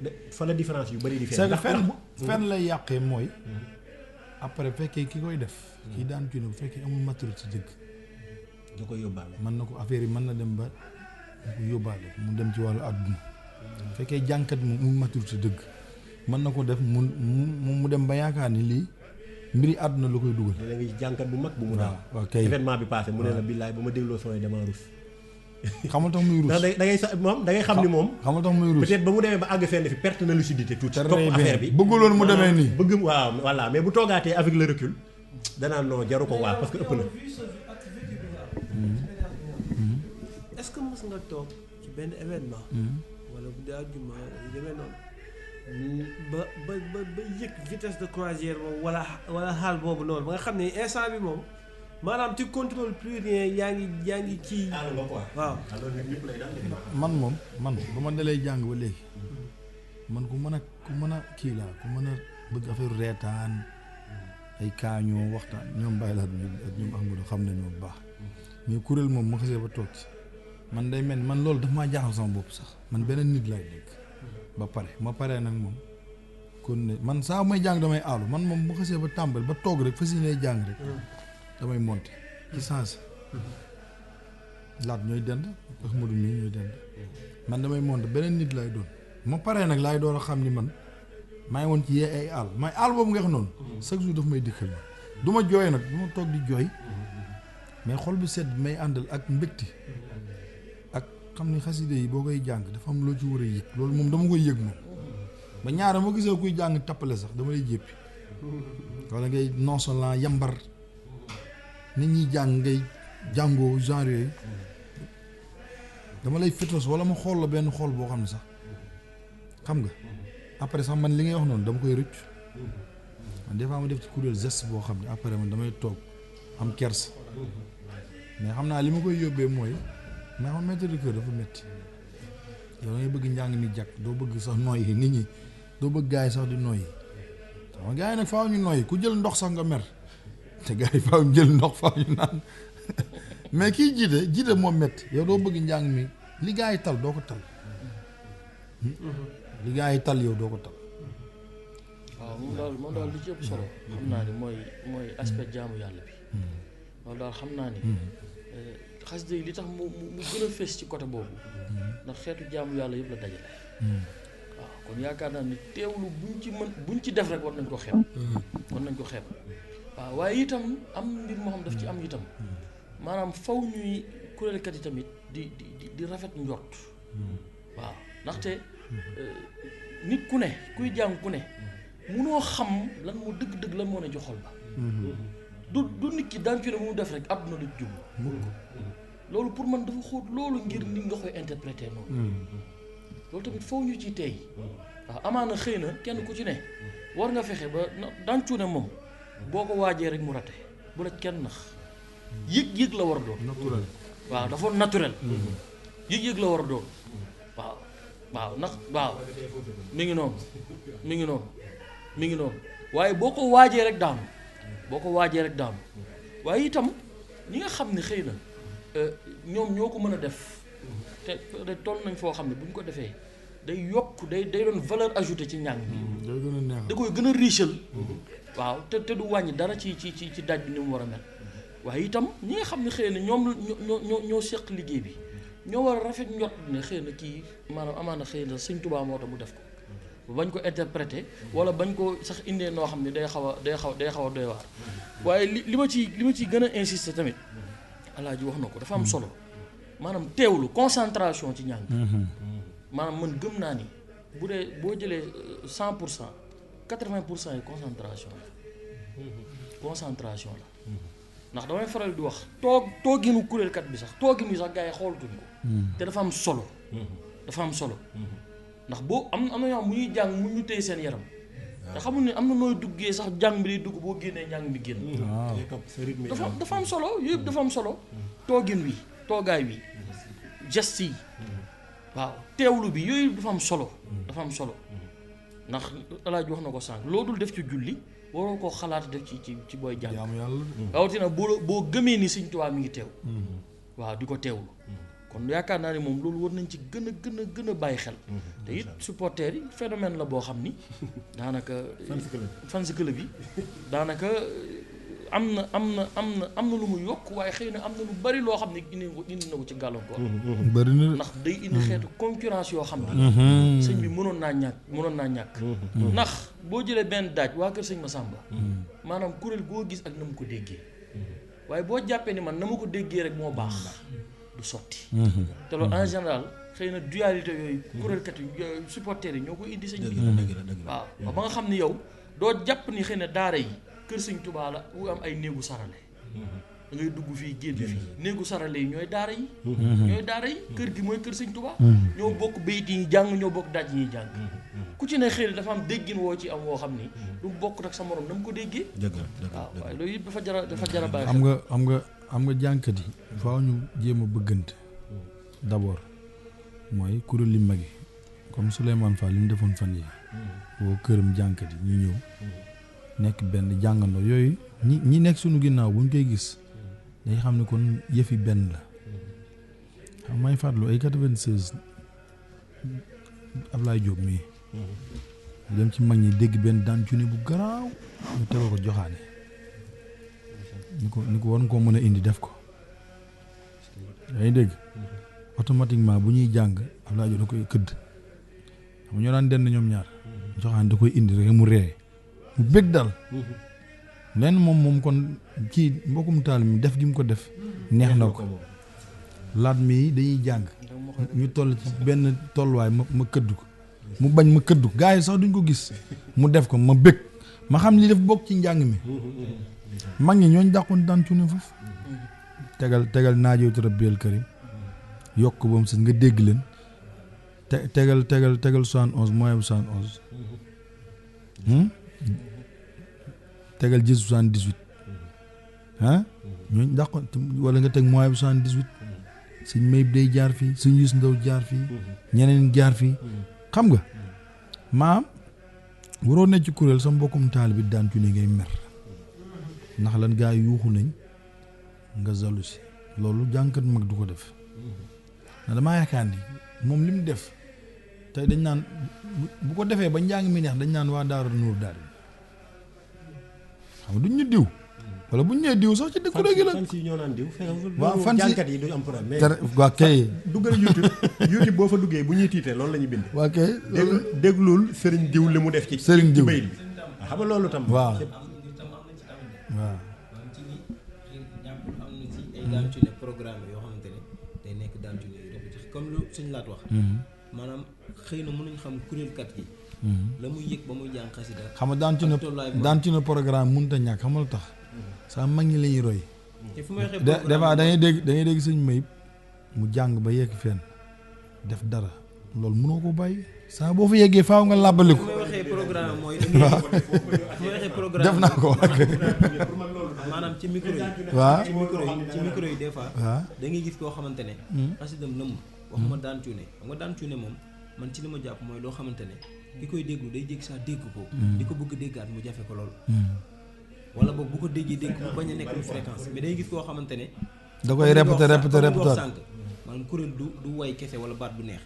da fa la différence yu bari di feeñ. ndax fenn lay yàqee mooy. après fekkee ki koy def. kii daan cune bu fekkee amul maturité dëgg. da koy yóbbaale mën na ko affaire yi mën na dem ba ko yóbbaale mu dem ci wàllu àdduna fekkee jànkat mu maturité dëgg mën na ko def mu dem ba yaakaar ni lii mbiri àdduna lu koy dugal. da ngay jànkat bu mag bu mu daal. waaw kay événement bi passé mu ne la billaay ba ma dégloo son yi dama rus. xamal tax muy rus da ngay moom da ngay xam ni moom. xamal tax muy rus peut-être ba mu demee ba àgg fenn fi perte na lucidité tuuti. topp affaire bi bëgguloon mu demee nii. bëgg waaw voilà mais bu toogaatee avec le recul danaa non jaru ko waa parce que ëpp na. est-ce que mos nga toog ci benn événement. wala bu dee àjjuma yu demee noonu ba yëg vitesse de croisière boobu wala xaal boobu noonu ba nga xam ne instant bi moom maanaam tu contrôles plus rien yaa ngi ci. waaw. man ba ma dalee jàng ba léegi man ku mën a kii laa ku mën a bëgg affaire reetaan ay kaañoo waxtaan ñoom bàyyi laat ak ñoom Ahmadou xam nañ moom baax mais kuréel moom ma xasee ba toog ci man day mel man loolu daf maa jaaxal sama bopp sax man beneen nit laay dégg ba pare ma paree nag moom kon ne man saa may jàng damay aalu man moom bu xasee ba tàmbali ba toog rek fas yéenee jàng rek damay monter ci sens laat ñooy dend Ahmadou mii ñooy dend man damay monter beneen nit laay doon ma paree nag laay door a xam ni man maa ngi woon ci yee ay aal may aal boobu nga xam noonu chaque jour daf may dikkal ma du ma jooy nag du ma toog di jooy mais xol bu sedd may àndal ak mbégte ak xam ni xaside yi boo koy jàng dafa am loo ci war a yëg loolu moom dama koy yëg moom ba ñaara ma gisee kuy jàng tappale sax dama lay jéppi wala ngay nonchalant yambar nit ñi jàng ngay jàngoo genre yooyu dama lay fétos wala ma xool la benn xool boo xam ne sax xam nga après sax man li ngay wax noonu dama koy rëcc man des fois ma def ci kuréel geste boo xam ne après man damay toog am kersa mais xam naa li ma koy yóbbee mooy mais xam maître de cœur dafa métti yow da ngay bëgg njàng mi jàkk doo bëgg sax nooyi nit ñi doo bëgg gars yi sax di nooyi sama gars yi nag faaw ñu nooyi ku jël ndox sax nga mer te gars yi faaw ñu jël ndox faaw ñu naan mais kii jiite moo métti yow doo bëgg njàng mi li gars yi tal doo ko tal li gars yi tal yow doo ko tal. waaw moom daal li ci ëpp solo xam naa ni mooy aspect jaamu yàlla bi loolu daal xam naa ni xasida yi li tax mu gën a fees ci côté boobu ndax xeetu jaamu yàlla yëpp la dajale waaw kon yaakaar naa ni teewlu buñ ci def rek war nañ ko xeeb waaw waaye itam am mbir moo xam daf ci am itam maanaam faw ñuy kuréelkat yi tamit di rafet njort waaw ndaxte nit ku ne kuy jàng ku ne munoo xam lan moo dëgg-dëgg lan moo ne joxol ba du nit ki daan ci ne mu def rek àdduna la jub loolu pour man dafa xóot loolu ngir nit nga koy interpréter noonu loolu tamit foofu ñu ciy tey waaw amaana xëy na kenn ku ci ne war nga fexe ba daan cuune moom boo ko waajee rek mu rate bu la kenn nax yëg-yëg la war a doon naturel. waaw dafa naturel yëg-yëg la war a doon waaw waaw ndax waaw mi ngi noonu mi ngi noonu mi ngi noonu waaye boo ko waajee rek daanu boo ko waajee rek daanu waaye itam ñi nga xam ne xëy na ñoom ñoo ko mën a def te toll nañ foo xam ne bu ñu ko defee day yokk day doon valeur ajoutée ci njàng bi day gën a neex. da koy gën a riche waaw te du wàññi dara ci daj bi ni mu war a mel waaye itam ñi nga xam ne xëy na ñoom ñoo seq liggéey bi ñoo war a rafet njot ne xëy na kii maanaam amaana xëy na Sëñ Tuubaa moo tax mu def ko bañ ko interpréter wala bañ ko sax indee noo xam ne day xaw a doy waar waaye li ma ci gën a insister tamit Alaaji wax na ko dafa am solo maanaam teewlu concentration ci njàng maanaam man gëm naa ni bu dee boo jëlee 100% 80% yi concentration la ndax damay faral di wax tooginu kuréelkat bi sax toogin yi sax gars yi xoolatuñ ko te dafa am solo ndax boo am na ñoo xam bu ñuy jàng mu ñu téye seen yaram te xamul ne am na nooy duggee sax jàng bi day dugg boo génnee njàng bi génn dafa am solo yooyu yëpp dafa am solo toogin wi toogaay wi geste yi waaw teewlu bi yooyu dafa am solo ndax Alaaji wax na ko sànq loo dul def ci julli waroo koo xalaat def ci booy jàng rawatina boo gëmee ni Sëñ Tuubaa mi ngi teew waaw di ko teewlu kon yaakaar naa ne moom loolu war nañ ci gën a bàyyi xel te it supporters yi phénomène la boo xam ni daanaka fans club bi daanaka am na lu mu yokk waaye xëy na am na lu bari loo xam ne indi na ko ci gàllankoor bari na ndax day indi xeetu concurrence yoo xam ne sëñ bi mënoon naa ñàkk ndax boo jëlee benn daaj waa kër sëñ Massamba maanaam kuréel goo gis ak na mu ko déggee waaye boo jàppee ni man na ma ko déggee rek moo baax du sotti te loolu en général xëy na dualité yooyu kuréelkat yi supporters yi ñoo ko indi sëñ bi waaw ba nga xam ni yow doo jàpp ni xëy na daara yi kër Sëñ Tuubaa la bu am ay néegu sarale da ngay dugg fii génn fii néegu sarale yi ñooy daara yi kër gi mooy kër Sëñ Tuubaa ñoo bokk bayit yi jàng ñoo bokk daj yi jàng ku ci ne xëy na dafa am déggin woo ci am woo xam ni du bokk nag sa morom na mu ko déggee waaw waaye loolu yëpp dafa jara bàyyi xam nga jànkat yi faaw ñu jéem a bëggante d'abord mooy kuréel li mag yi comme Souleymane Fall li mu defoon fan yi boo këram jànkat yi ñu ñëw nekk benn jàngandoo yooyu ñi nekk suñu ginnaaw bu ñu koy gis day xam ne kon yëfi benn la xam may fàttali ay 96 Ablaye Diop mii dem ci mag ñi dégg benn daan cune bu garaaw ñu tegoo ko joxaane ni ko war nga koo mën a indi def ko yaa ngi dégg automatiquement bu ñuy jàng Ablaye Diop da koy këdd xam ñoo daan denn ñoom ñaar joxaane da koy indi rek mu ree mu bég dal lenn moom kon kii mbokkum taal mi def gi mu ko def neex na ko laat mi dañuy jàng ñu toll ci benn tolluwaay ma këdd ko mu bañ ma këdd ko gars yi sax duñ ko gis mu def ko ma bég ma xam li def bokk ci njàng mi mag ñi ñooñ dàqoon daan cu ne foofu tegal naajowtu Rabbil Karim yokk ba mu sës nga dégg leen tegal 71 moins 71 tegal ji 78 ñooñ dàqoon wala nga teg moins 78 suñ Mayib day jaar fii suñ Youssou Ndaw jaar fii ñeneen jaar fii xam nga maam waroo ne ci kuréel sa mbokkum taal bi daan cu ne ngay mer ndax lan gaa yuuxu nañ nga zalu si loolu jànkat mag du ko def na damaa yaakaar ni moom li mu def tey dañ naan bu ko defee ba njàng mi neex dañ naan waa Daara Nuur daal xam nga duñ ñu diw wala buñ nee diw sax ci dëkk dëgg la fan si ñoo naan diw waaw fan si jànkat yi du am problème mais waa kay duggal YouTube boo fa duggee bu ñuy tiitee loolu la ñuy bind waa kay déglul sëriñ diw li mu def ci sëriñ diw bayit bi xam nga loolu tam waaw waaw ci ni ñàkkul am na ci ay daan ci ne programme yoo xamante ne day nekk daan ci ne yu répété comme lu suñ laat wax maanaam xëy na mënuñ xam kuréelkat yi la muy yëg ba muy jàng xasida xam nga daan ci ne programme mënut a ñàkk xam nga lu tax saa mag ñi la ñuy roy te fu may waxee des fois da ngay dégg sëñ Mayib mu jàng ba yegg fenn def dara loolu mënoo ko bàyyi saa boo fa yeggee faaw nga làbbali ko. su may waxee programme mooy. su may waxee programme def naa ko maanaam ci micro yi. waaw ci micro yi des fois. waaw da ngay gis koo xamante ne. xasidam lëmm waxuma daan cuune xam nga daan cuune moom man ci li ma jàpp mooy loo xamante ne ki koy déglu day jéggi saa dégg ko. di ko bëgg déggaat mu jafe ko lool. wala boog bu ko déggee dégg mu bañ a nekk lu fréquence mais day gis koo xamante ne. da koy répété sànq maanaam kuréel du way kese wala baat bu neex.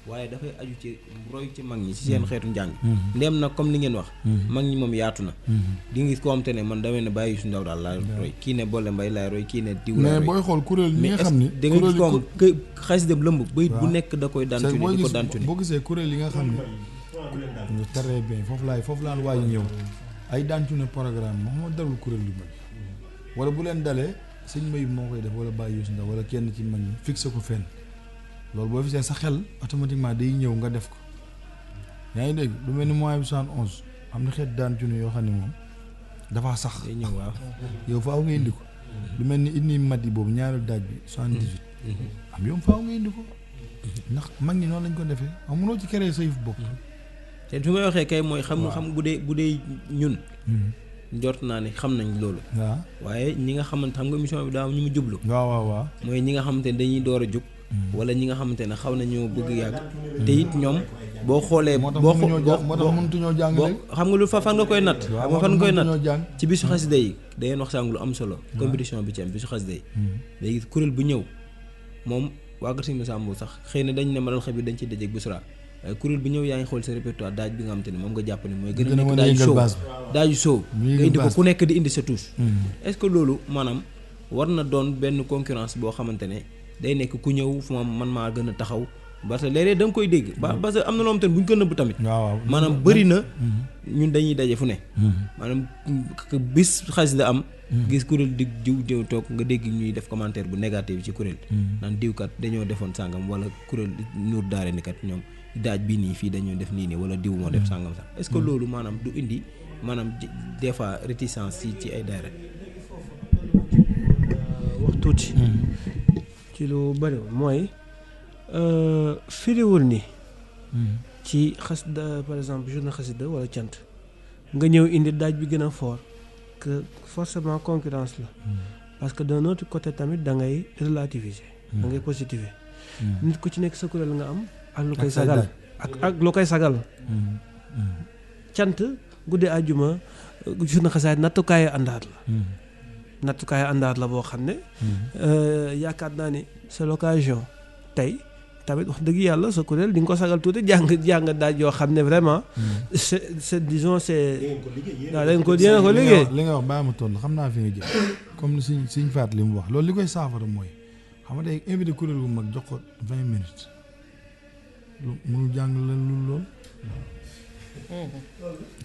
waaye dafay aju ci roy ci mag ñi ci seen xeetu njàng. ndéem nag comme li ngeen wax. mag ñi moom yaatu na. di nga gis koo xamante ne man damay ne bàyyi su ndaw daal laay roy kii ne boole mbay laay roy kii ne diw laay roy. mais booy xool kuréel yi nga xam ni. da nga gis ko am xaalis dem lëmb bayit bu nekk da koy daan tuni di ko daan tuni. boo gisee kuréel yi nga xam ne très bien foofu laan waaj ñëw ay daan tuni programme moom moo darul kuréel yu mag wala bu leen dalee sëñ Mayib moo koy def wala Baye Youssou Ndaw wala kenn ci mag ñi fixé ko fenn loolu boo fisee sa xel automatiquement day ñëw nga def ko yaa ngi dégg lu mel ni mois bi 71 am na xeet daan tuni yoo xam ne moom dafa sax day ñëw waaw yow faaw nga indi ko lu mel ni indi mat yi boobu ñaareel daaj bi 78 am yow faaw nga indi ko ndax mag ñi noonu lañ ko defee amuloo ci créé sa yëf bopp te su may waxee kay mooy xam bu dee ñun njort naa ne xam nañ loolu waaw waaye ñi nga xamante xam nga émission bi daa ñu mu jublu waaw mooy ñi nga xamante ne dañuy door a jóg wala ñi nga xamante ne xaw nañoo bëgg yàgg te it ñoom boo xoolee moo tax mënutuñoo jàng léegi xam nga lu fan nga koy natt xam nga fan nga koy natt jàng ci bisu xasida yi da ngeen wax sàng lu am solo compétition bi ci am bisu xasida yi léegi kuréel bu ñëw moom waa Kër Sëñ Massamba sax xëy na dañ ne Madal Xabir dañ ciy dajeeg Busra waaye kuréel bi ñëw yaa ngi xool sa répertoire daaj bi nga xamante ne moom nga jàpp ne mooy gën a nekk daaju soow nga indi ko ku nekk di indi sa touche est-ce que loolu maanaam war na doon benn concurrence boo xamante ne day nekk ku ñëw fu man maa gën a taxaw parce que léeg-léeg da nga koy dégg parce que am na loo xamante ne bu ñu ko nëbb tamit maanaam bëri na ñun dañuy daje fu ne maanaam bis xaalis la am gis kuréel di diw toog nga dégg ñuy def commentaire bu négatif ci kuréel naan diwkat dañoo defoon sàngam wala kuréel nuur daare ni kat ñoom daaj bii nii fii dañoo def nii wala diw moo def sàngam sax est-ce que loolu maanaam du indi maanaam des fois réticence ci ay daara wax tuuti ci lu bëri mooy firiwul ni ci xasida par exemple journée xasida wala cant nga ñëw indi daaj bi gën a fort que forcément concurrence la parce que d'un autre côté tamit da ngay relativiser da ngay positiver nit ku ci nekk sa kuréel nga am ak lu koy sagal ak lu koy sagal cant guddi àjjuma journée xasaay nattukaayu àndaat la boo xam ne yaakaar naa ni c'est l'occasion tey tamit wax dëgg yàlla sa kuréel di nga ko sagal tuuti jàng daaj yoo xam ne vraiment c'est disons c'est waaw da ngeen ko liggéey li nga wax bàyyi ma toll xam naa fi nga jëm comme ni suñ faat li mu wax loolu li koy saafara mooy xam nga day invité kuréel bu mag jox ko 20 minutes lu mënul jàng leen loolu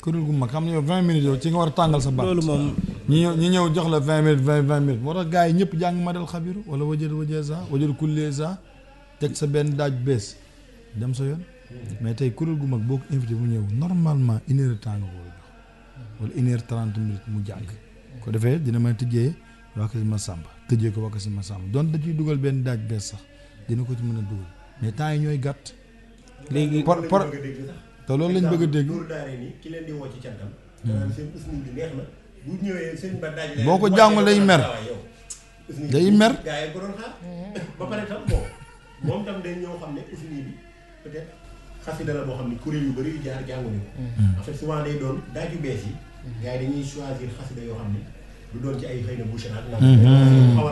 kuréel gu mag xam ne yow 20 minutes yow ci nga war a tàngal sa baat loolu moom ñi ñëw jox la 20 minutes 20 minutes moo tax gars yi ñëpp jàng Madal Xabiru wala wajal kullee sa teg sa benn daaj bees dem sa yoon mais tey kuréel gu mag boo ko invité mu ñëw normalement 1 heure de temps nga ko war a jox wala 1 heure 30 minutes mu jàng ko defee dina may tëjee waa Kër Massamba tëjee ko waa Kër Massamba doon da ciy dugal benn daaj bees sax dina ko ci mën a dugal mais temps yi ñooy gàtt léegi te loolu lañ bëgg a dégg ki leen di woo ci cantam danaan seen usni bi neex na bu ñëwee seen ba daaj boo ko jàngul day mer day mer gaa yi ko doon xaar ba pare tam bon moom tam day ñëw xam ne usni bi peut-être xasida la boo xam ne kuréel yu bëri yu jaar jànguñu ko en fait souvent day doon daaj yu bees yi gaa yi dañuy choisir xasida yoo xam ne du doon ci ay xëy na Bouchra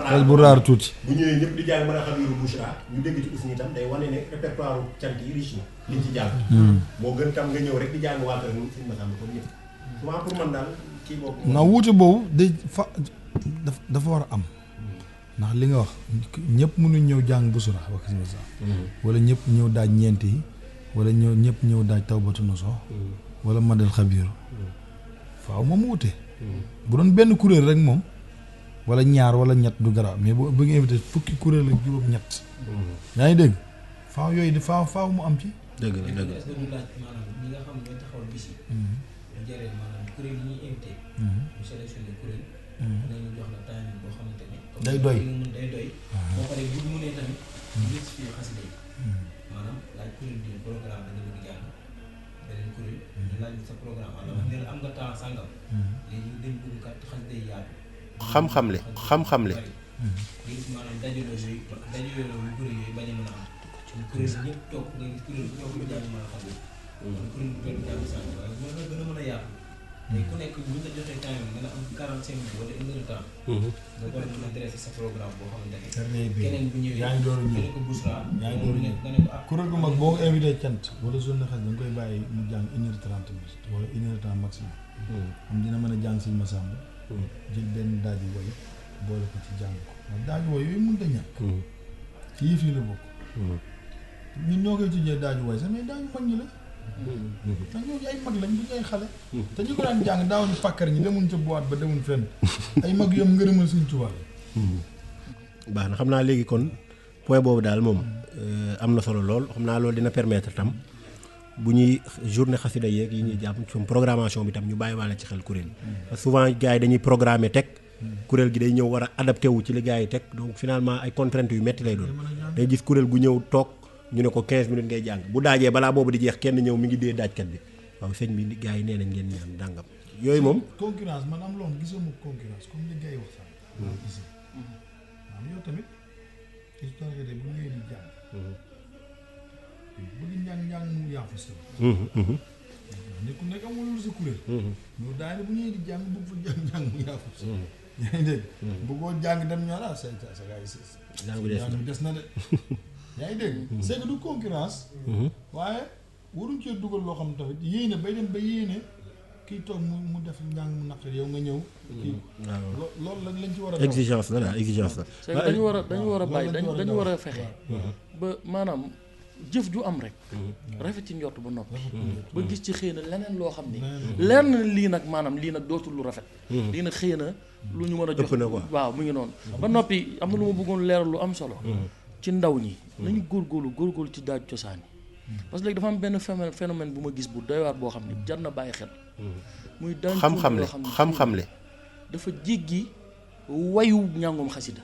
xel bu raar tuuti bu ñëwee ñëpp di jàng mën a xam yoru Bouchra ñu dégg ci usni itam day wane ne répertoire cant yi riche na liñ ci jàng moo gën tam nga ñëw rek di jàng waa kër Sëñ Massamba comme ñëpp souvent pour man daal kii boobu na wuute boobu day dafa war a am ndax li nga wax ñëpp mënuñ ñëw jàng Bouchra wax Sëñ Massamba wala ñëpp ñëw daaj ñeent yi wala ñëpp ñëw daaj Tawbatu Nasuh wala Madal Xabiru faaw moom wuute bu doon benn kuréel rek moom wala ñaar wala ñett du garaaw mais boo bëgg invité fukki kuréel ak juróom ñett yaa ngi dégg faaw yooyu di faaw mu am ci dëgg la est-ce que du laaj maanaam ñi nga xam ne ñooy taxawal bis yi ñu jëree maanaam kuréel yi ñuy invité ñu sélectionné kuréel nañu jox la timing boo xamante ne day doy day doy boo paree bu ñu mënee tamit ñu gis fii xasida yi maanaam laaj kuréel bi programme dañu bëgg jàng beneen kuréel ñu laaj sa programme wala wax ne la am nga temps sàngam léegi dañ bëgg kat xas day yaatu xam-xamle xam-xamle gis maanaam dajaloo yu bëri yooyu bañ a mën a am kuréel ñëpp toog nga gis kuréel bu toog lu jàng mën a xam kuréel bu toog lu jàng sànq waaye mën na gën a mën a yaatu mais ku nekk bu ñu la joxee temps yi nga la am 45 minutes wala une heure de temps nga war a mën a dresser sa programme boo xamante ne keneen bu ñëwee yaa ngi door a ñëw nga ne ko Bousra yaa ngi door a ñëw nga ne ko ah kuréel gu mag boo ko invité cant wala journée xas da nga koy bàyyi mu jàng 1h30 minutes wala 1h de temps maximum am dina mën a jàng Sëñ Massamba jël benn daaju woy boole ko ci jàng ko ndax daaju woy yooyu mënut a ñàkk ci yëf yi la bokk ñun ñoo koy tijjee daaju woy sax mais daaju mag ñi la ndax ñooñu ay mag lañ bu ñu ay xale te ñu ko daan jàng daawuñu fàkkar ñi demuñ ca boîte ba demuñ fenn ay mag yom ngërëmal Sëñ Tuubaa baax na xam naa léegi kon point boobu daal moom am na solo lool xam naa loolu dina permettre tam bu ñuy journée xasida yeeg yi ñuy jàpp ci programmation bi tam ñu bàyyi waale ci xel kuréel yi parce que souvent gars yi dañuy programmer teg kuréel gi day ñëw war a adapté wu ci li gars yi teg donc finalement ay contraintes yu metti lay doon day gis kuréel gu ñëw toog ñu ne ko 15 minutes ngay jàng bu daajee balaa boobu di jeex kenn ñëw mi ngi dee daajkat bi waaw sëñ bi gars yi nee nañ ngeen ñaan dàngam yooyu moom concurrence man am loolu gisuma concurrence comme li gars yi wax sax ici waaw yow tamit histoire de bu ñëwee di jàng bëgg njàng mu yaafu sa nit ku nekk amul lu sa kuréel ñu daane bu ñëwee di jàng bëgg fa njàng mu yaafu sa yaa ngi dégg bëggoo jàng dem ñoo la sa gars yi jàng bi des na de yaa ngi dégg c'est que du concurrence waaye waruñ cee dugal loo xam tamit yéene bay dem ba yéene kii toog mu def njàng mu naqari yow nga ñëw kii loolu lañ ci war a exigence la daal exigence la c'est que dañu war a bàyyi dañu war a fexe ba maanaam jëf ju am rek rafet ci njort ba noppi ba gis ci xëy na leneen loo xam ni leer na lii nag maanaam lii nag dootul lu rafet lii nag xëy na lu ñu mën a jox waaw mu ngi noonu ba noppi am na lu ma bëggoon leeral lu am solo ci ndaw ñi nañu góorgóorlu ci daaj cosaan yi parce que léegi dafa am benn phénomène bu ma gis bu doy waar boo xam ne jar na bàyyi xel muy daan xam-xamle dafa jéggi wayu njàngum xasida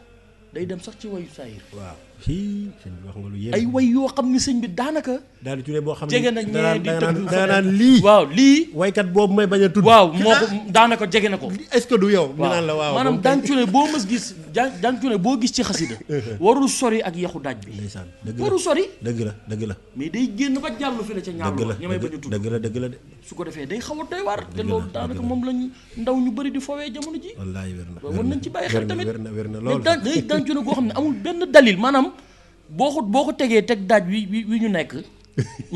day dem sax ci wayu saayir waaw sëñ bi wax nga lu yéeme ay way yoo xam ni sëñ bi daanaka daal di tuddee boo xam ne jege na ñee di tëdd da naan lii waaw lii waykat boobu may bañ a tudd waaw moo ko daanaka jege na ko est-ce que du yow ñu naan la waaw maanaam daan cune boo mës gis daan cune boo gis ci xasida warul sori ak yaxu daaj bi ndeysaan dëgg la warul sori dëgg la mais day génn ba jàll fi la ca ñaar ña may bañ a tudd dëgg la de su ko defee day xaw a doy waar te loolu daanaka moom lañ ndaw ñu bëri di fowee jamono ji wallaahi wér na war nañ ci bàyyi xel tamit wér na lool day daan cune goo xam ne amul benn dalil maanaam boo ko tegee teg daaj wi ñu nekk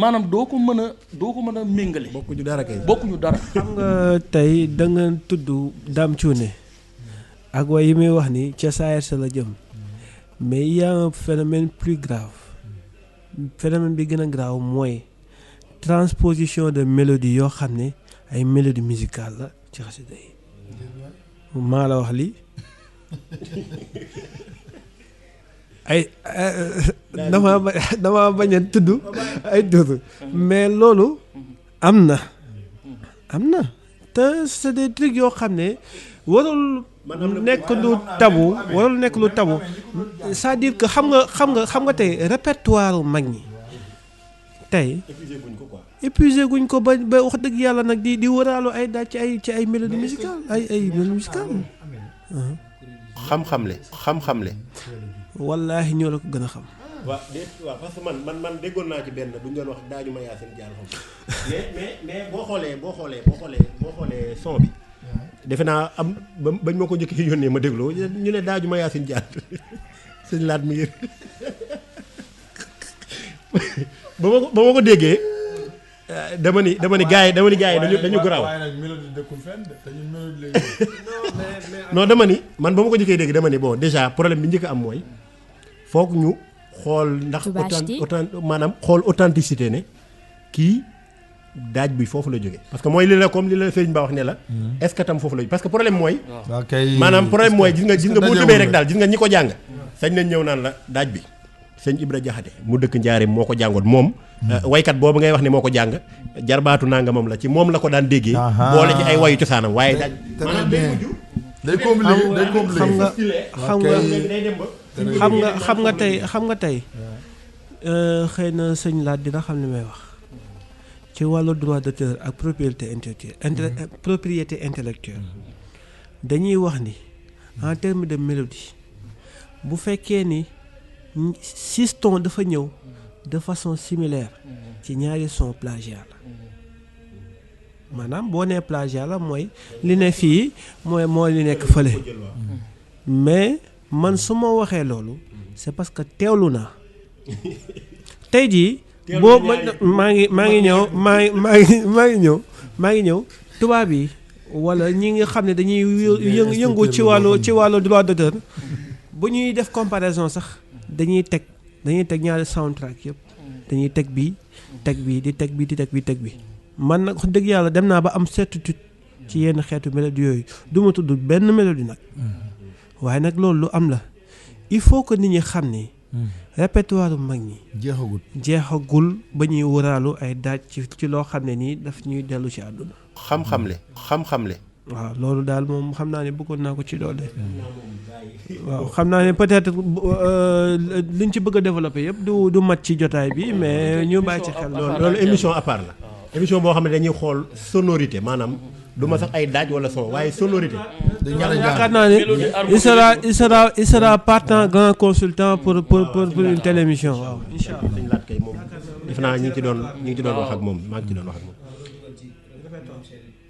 maanaam doo ko mën a méngale bokkuñu dara kay bokkuñu dara xam nga tey da nga tudd Dame Thioune ak way yi muy wax ni ca saayir sa la jëm mais il y a un phénomène plus grave phénomène bi gën a grave mooy transposition de mélodie yoo xam ne ay mélodie musicale la ci xasida yi maa la wax lii ay dama bañ a tudd ay tudd mais loolu am na te c'est des trucs yoo xam ne warul nekk lu tabu c'est-à-dire que xam nga tey répertoire mag ñi tey épuisé guñ ko ba wax dëgg yàlla nag di wëraalu ay daaj ci ay mélodie musicale ay mélodie musicale xam-xamle wallaahi ñoo la ko gën a xam. waaw parce que man déggoon naa ci benn bu ñu doon wax daaju ma yaa seen jaar xam mais boo xoolee son bi defe naa am bañ ma ko njëkk yónnee ma dégloo ñu ne daaju ma yaa seen jaar sëñ laat mi ngi ba ma ko déggee dama ni gars yi dañu garaaw non dama ni man ba ma ko njëkkee dégg dama ni bon déjà problème bi njëkk am mooy foog ñu xool ndax maanaam xool authenticité ne kii daaj bi foofu la jóge parce que mooy li la comme li la sëriñ Ba wax ne la est-ce que tam foofu la jóge parce que problème mooy maanaam problème mooy gis nga boo tëbee rek daal gis nga ñi ko jàng sañ nañ ñëw naan la daaj bi sëñ Ibra Jaxate mu dëkk Njaareem moo ko jàngoon moom waykat boobu ngay wax ne moo ko jàng jarbaatu nangamam la ci moom la ko daan déggee boole ci ay wayu cosaanam waaye daaj maanaam day mujj xam nga tey xëy na sëñ Laat dina xam li may wax ci wàllu droit d'auteur ak propriété intellectuelle dañuy wax ni en termes de mélodie bu fekkee ni 6 tons dafa ñëw de façon similaire ci ñaari son plagiat la maanaam boo nee plagiat la mooy li ne fii mooy li nekk fële mais man su ma waxee loolu c'est parce que teewlu naa tey jii boo maa ngi ñëw tubaab yi wala ñi nga xam ne dañuy yëngu ci wàllu droit d'auteur bu ñuy def comparaison sax dañuy teg ñaari soundtrack yëpp dañuy teg bii teg bii man nag wax dëgg yàlla dem naa ba am certitude ci yenn xeetu mélodie yooyu du ma tudd benn mélodie nag waaye nag loolu lu am la il faut que nit ñi xam ni répertoire mag ñi jeexagul ba ñuy wëraalu ay daaj ci loo xam ne nii daf ñuy dellu ci àdduna xam-xamle waaw loolu daal moom xam naa ne bëggoon naa ko ci doole waaw xam naa ne peut-être liñ ci bëgg a développer yëpp du mat ci jotaay bi mais ñu bàyyi ci xel loolu émission à part la émission boo xam ne dañuy xool sonorité maanaam du ma sax ay daaj wala son waaye sonorité yaakaar naa ne il sera partant grand consultant pour une telle émission waaw incha allah dañ laat kay moom def naa ñi ngi ci doon wax ak moom maa ngi ci doon wax ak moom